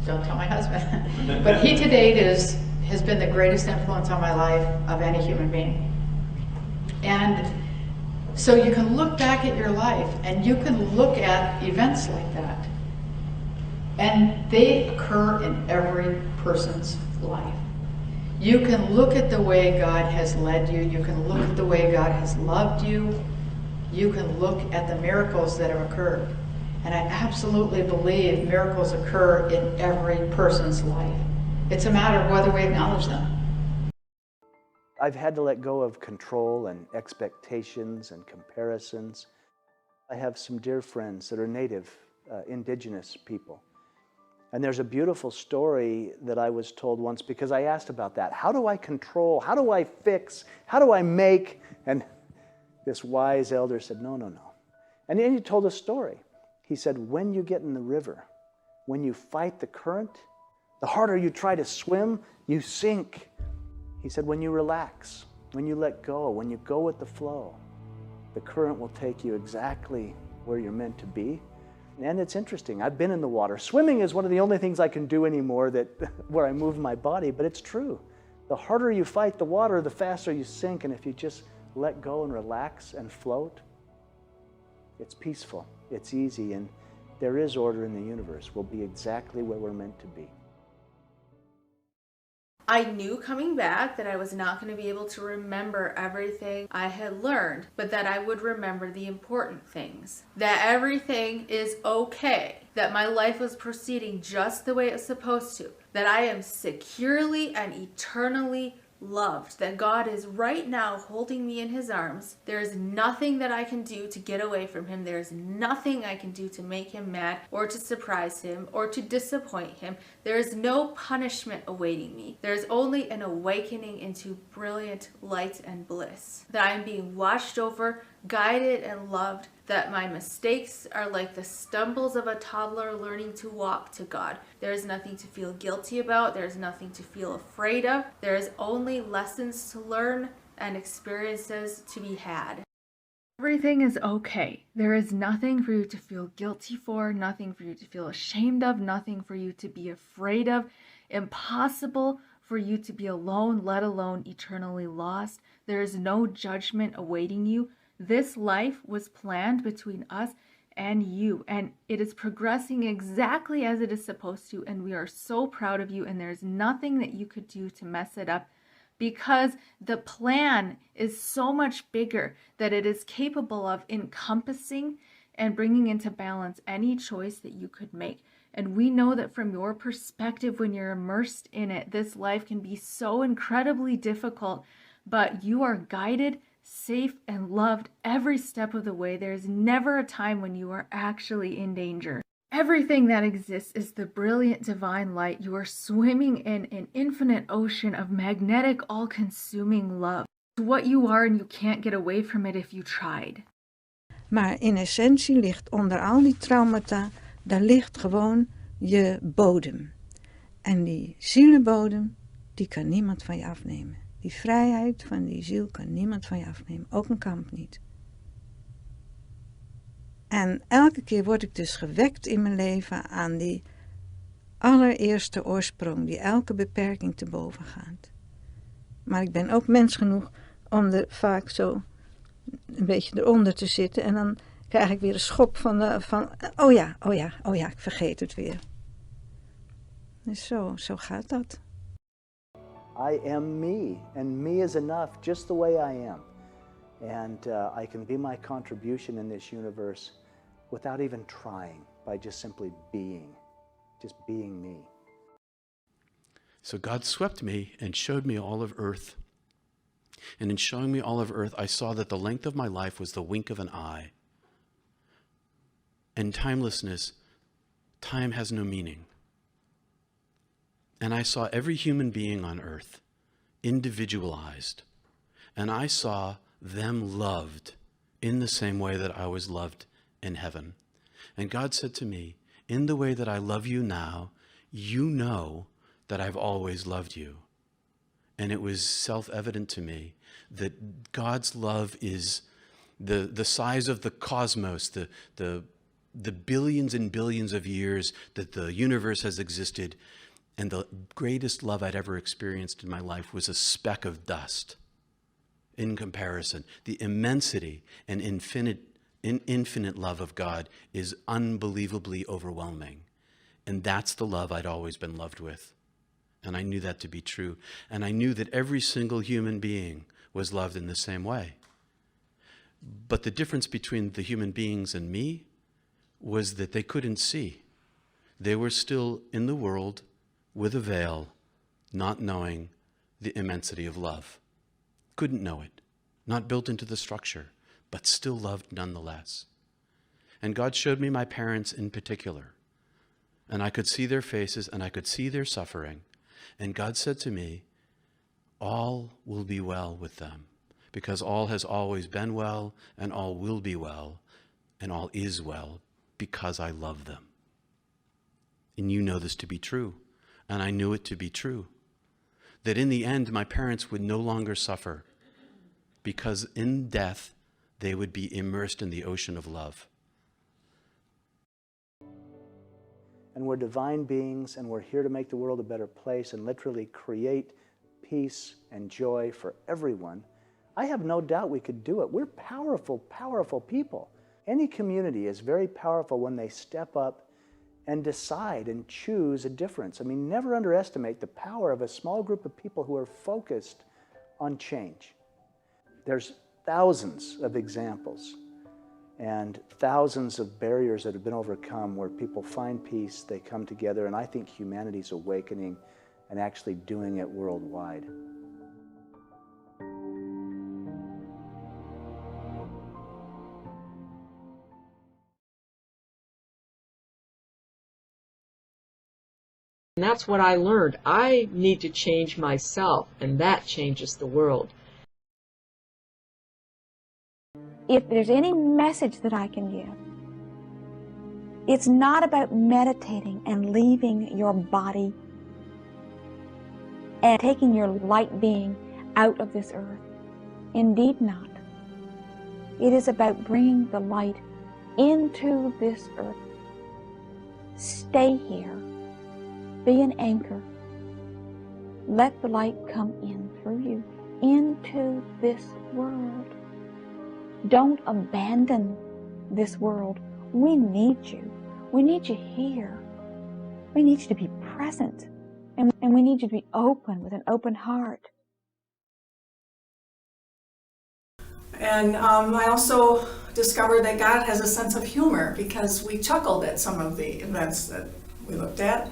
don't tell my husband, but he to date has been the greatest influence on my life of any human being. And so you can look back at your life and you can look at events like that. And they occur in every person's life. You can look at the way God has led you. You can look at the way God has loved you. You can look at the miracles that have occurred. And I absolutely believe miracles occur in every person's life. It's a matter of whether we acknowledge them. I've had to let go of control and expectations and comparisons. I have some dear friends that are native, indigenous people. And there's a beautiful story that I was told once because I asked about that. How do I control? How do I fix? How do I make? And this wise elder said, no, no, no. And then he told a story. He said, when you get in the river, when you fight the current, the harder you try to swim, you sink. He said, when you relax, when you let go, when you go with the flow, the current will take you exactly where you're meant to be. And it's interesting, I've been in the water. Swimming is one of the only things I can do anymore where I move my body, but it's true. The harder you fight the water, the faster you sink, and if you just let go and relax and float, it's peaceful, it's easy, and there is order in the universe. We'll be exactly where we're meant to be. I knew coming back that I was not going to be able to remember everything I had learned, but that I would remember the important things. That everything is okay. That my life was proceeding just the way it was supposed to. That I am securely and eternally loved. That God is right now holding me in his arms. There is nothing that I can do to get away from him. There is nothing I can do to make him mad or to surprise him or to disappoint him. There is no punishment awaiting me. There is only an awakening into brilliant light and bliss. That I am being watched over, guided and loved. That my mistakes are like the stumbles of a toddler learning to walk to God. There is nothing to feel guilty about. There is nothing to feel afraid of. There is only lessons to learn and experiences to be had. Everything is okay. There is nothing for you to feel guilty for, nothing for you to feel ashamed of, nothing for you to be afraid of. Impossible for you to be alone, let alone eternally lost. There is no judgment awaiting you. This life was planned between us and you, and it is progressing exactly as it is supposed to, and we are so proud of you, and there's nothing that you could do to mess it up, because the plan is so much bigger that it is capable of encompassing and bringing into balance any choice that you could make. And we know that from your perspective, when you're immersed in it, this life can be so incredibly difficult, but you are guided, safe, and loved every step of the way. There's never a time when you are actually in danger. Everything that exists is the brilliant divine light. You are swimming in an infinite ocean of magnetic, all-consuming love. It's what you are, and you can't get away from it if you tried. Maar in essentie ligt onder al die traumata, daar ligt gewoon je bodem. En die zielenbodem, die kan niemand van je afnemen. Die vrijheid van die ziel kan niemand van je afnemen, ook een kamp niet. En elke keer word ik dus gewekt in mijn leven aan die allereerste oorsprong, die elke beperking te boven gaat. Maar ik ben ook mens genoeg om er vaak zo een beetje eronder te zitten en dan krijg ik weer een schop van oh ja, ik vergeet het weer. Dus zo gaat dat. I am me, and me is enough just the way I am. And I can be my contribution in this universe without even trying, by just simply being me. So God swept me and showed me all of earth. And in showing me all of earth, I saw that the length of my life was the wink of an eye. And timelessness, time has no meaning. And I saw every human being on earth, individualized. And I saw them loved in the same way that I was loved in heaven. And God said to me, in the way that I love you now, you know that I've always loved you. And it was self-evident to me that God's love is the size of the cosmos, the billions and billions of years that the universe has existed. And the greatest love I'd ever experienced in my life was a speck of dust in comparison. The immensity and infinite love of God is unbelievably overwhelming. And that's the love I'd always been loved with. And I knew that to be true. And I knew that every single human being was loved in the same way. But the difference between the human beings and me was that they couldn't see. They were still in the world with a veil, not knowing the immensity of love. Couldn't know it, not built into the structure, but still loved nonetheless. And God showed me my parents in particular. And I could see their faces and I could see their suffering. And God said to me, all will be well with them, because all has always been well, and all will be well, and all is well, because I love them. And you know this to be true, and I knew it to be true, that in the end my parents would no longer suffer, because in death they would be immersed in the ocean of love. And we're divine beings, and we're here to make the world a better place and literally create peace and joy for everyone. I have no doubt we could do it. We're powerful, powerful people. Any community is very powerful when they step up and decide and choose a difference. I mean, never underestimate the power of a small group of people who are focused on change. There's thousands of examples and thousands of barriers that have been overcome where people find peace, they come together, and I think humanity's awakening and actually doing it worldwide. And that's what I learned. I need to change myself, and that changes the world. If there's any message that I can give, it's not about meditating and leaving your body and taking your light being out of this earth. Indeed not. It is about bringing the light into this earth. Stay here. Be an anchor. Let the light come in through you into this world. Don't abandon this world. We need you. We need you here. We need you to be present. And we need you to be open with an open heart. And I also discovered that God has a sense of humor, because we chuckled at some of the events that we looked at.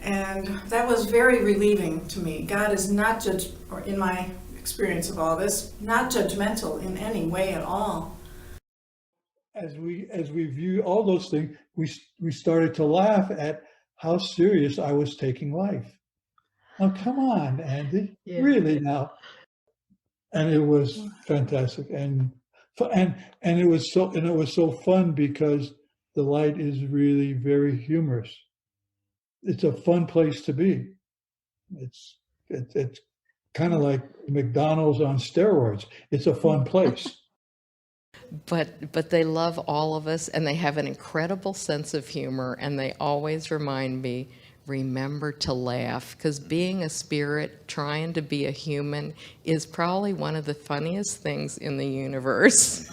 And that was very relieving to me. God is not or in my experience of all this, not judgmental in any way at all. As we view all those things, we started to laugh at how serious I was taking life. Oh, come on, Andy, really now. And it was fantastic, and it was so fun, because the light is really very humorous. It's a fun place to be. It's kind of like McDonald's on steroids. It's a fun place. But they love all of us, and they have an incredible sense of humor, and they always remind me, remember to laugh, because being a spirit, trying to be a human, is probably one of the funniest things in the universe.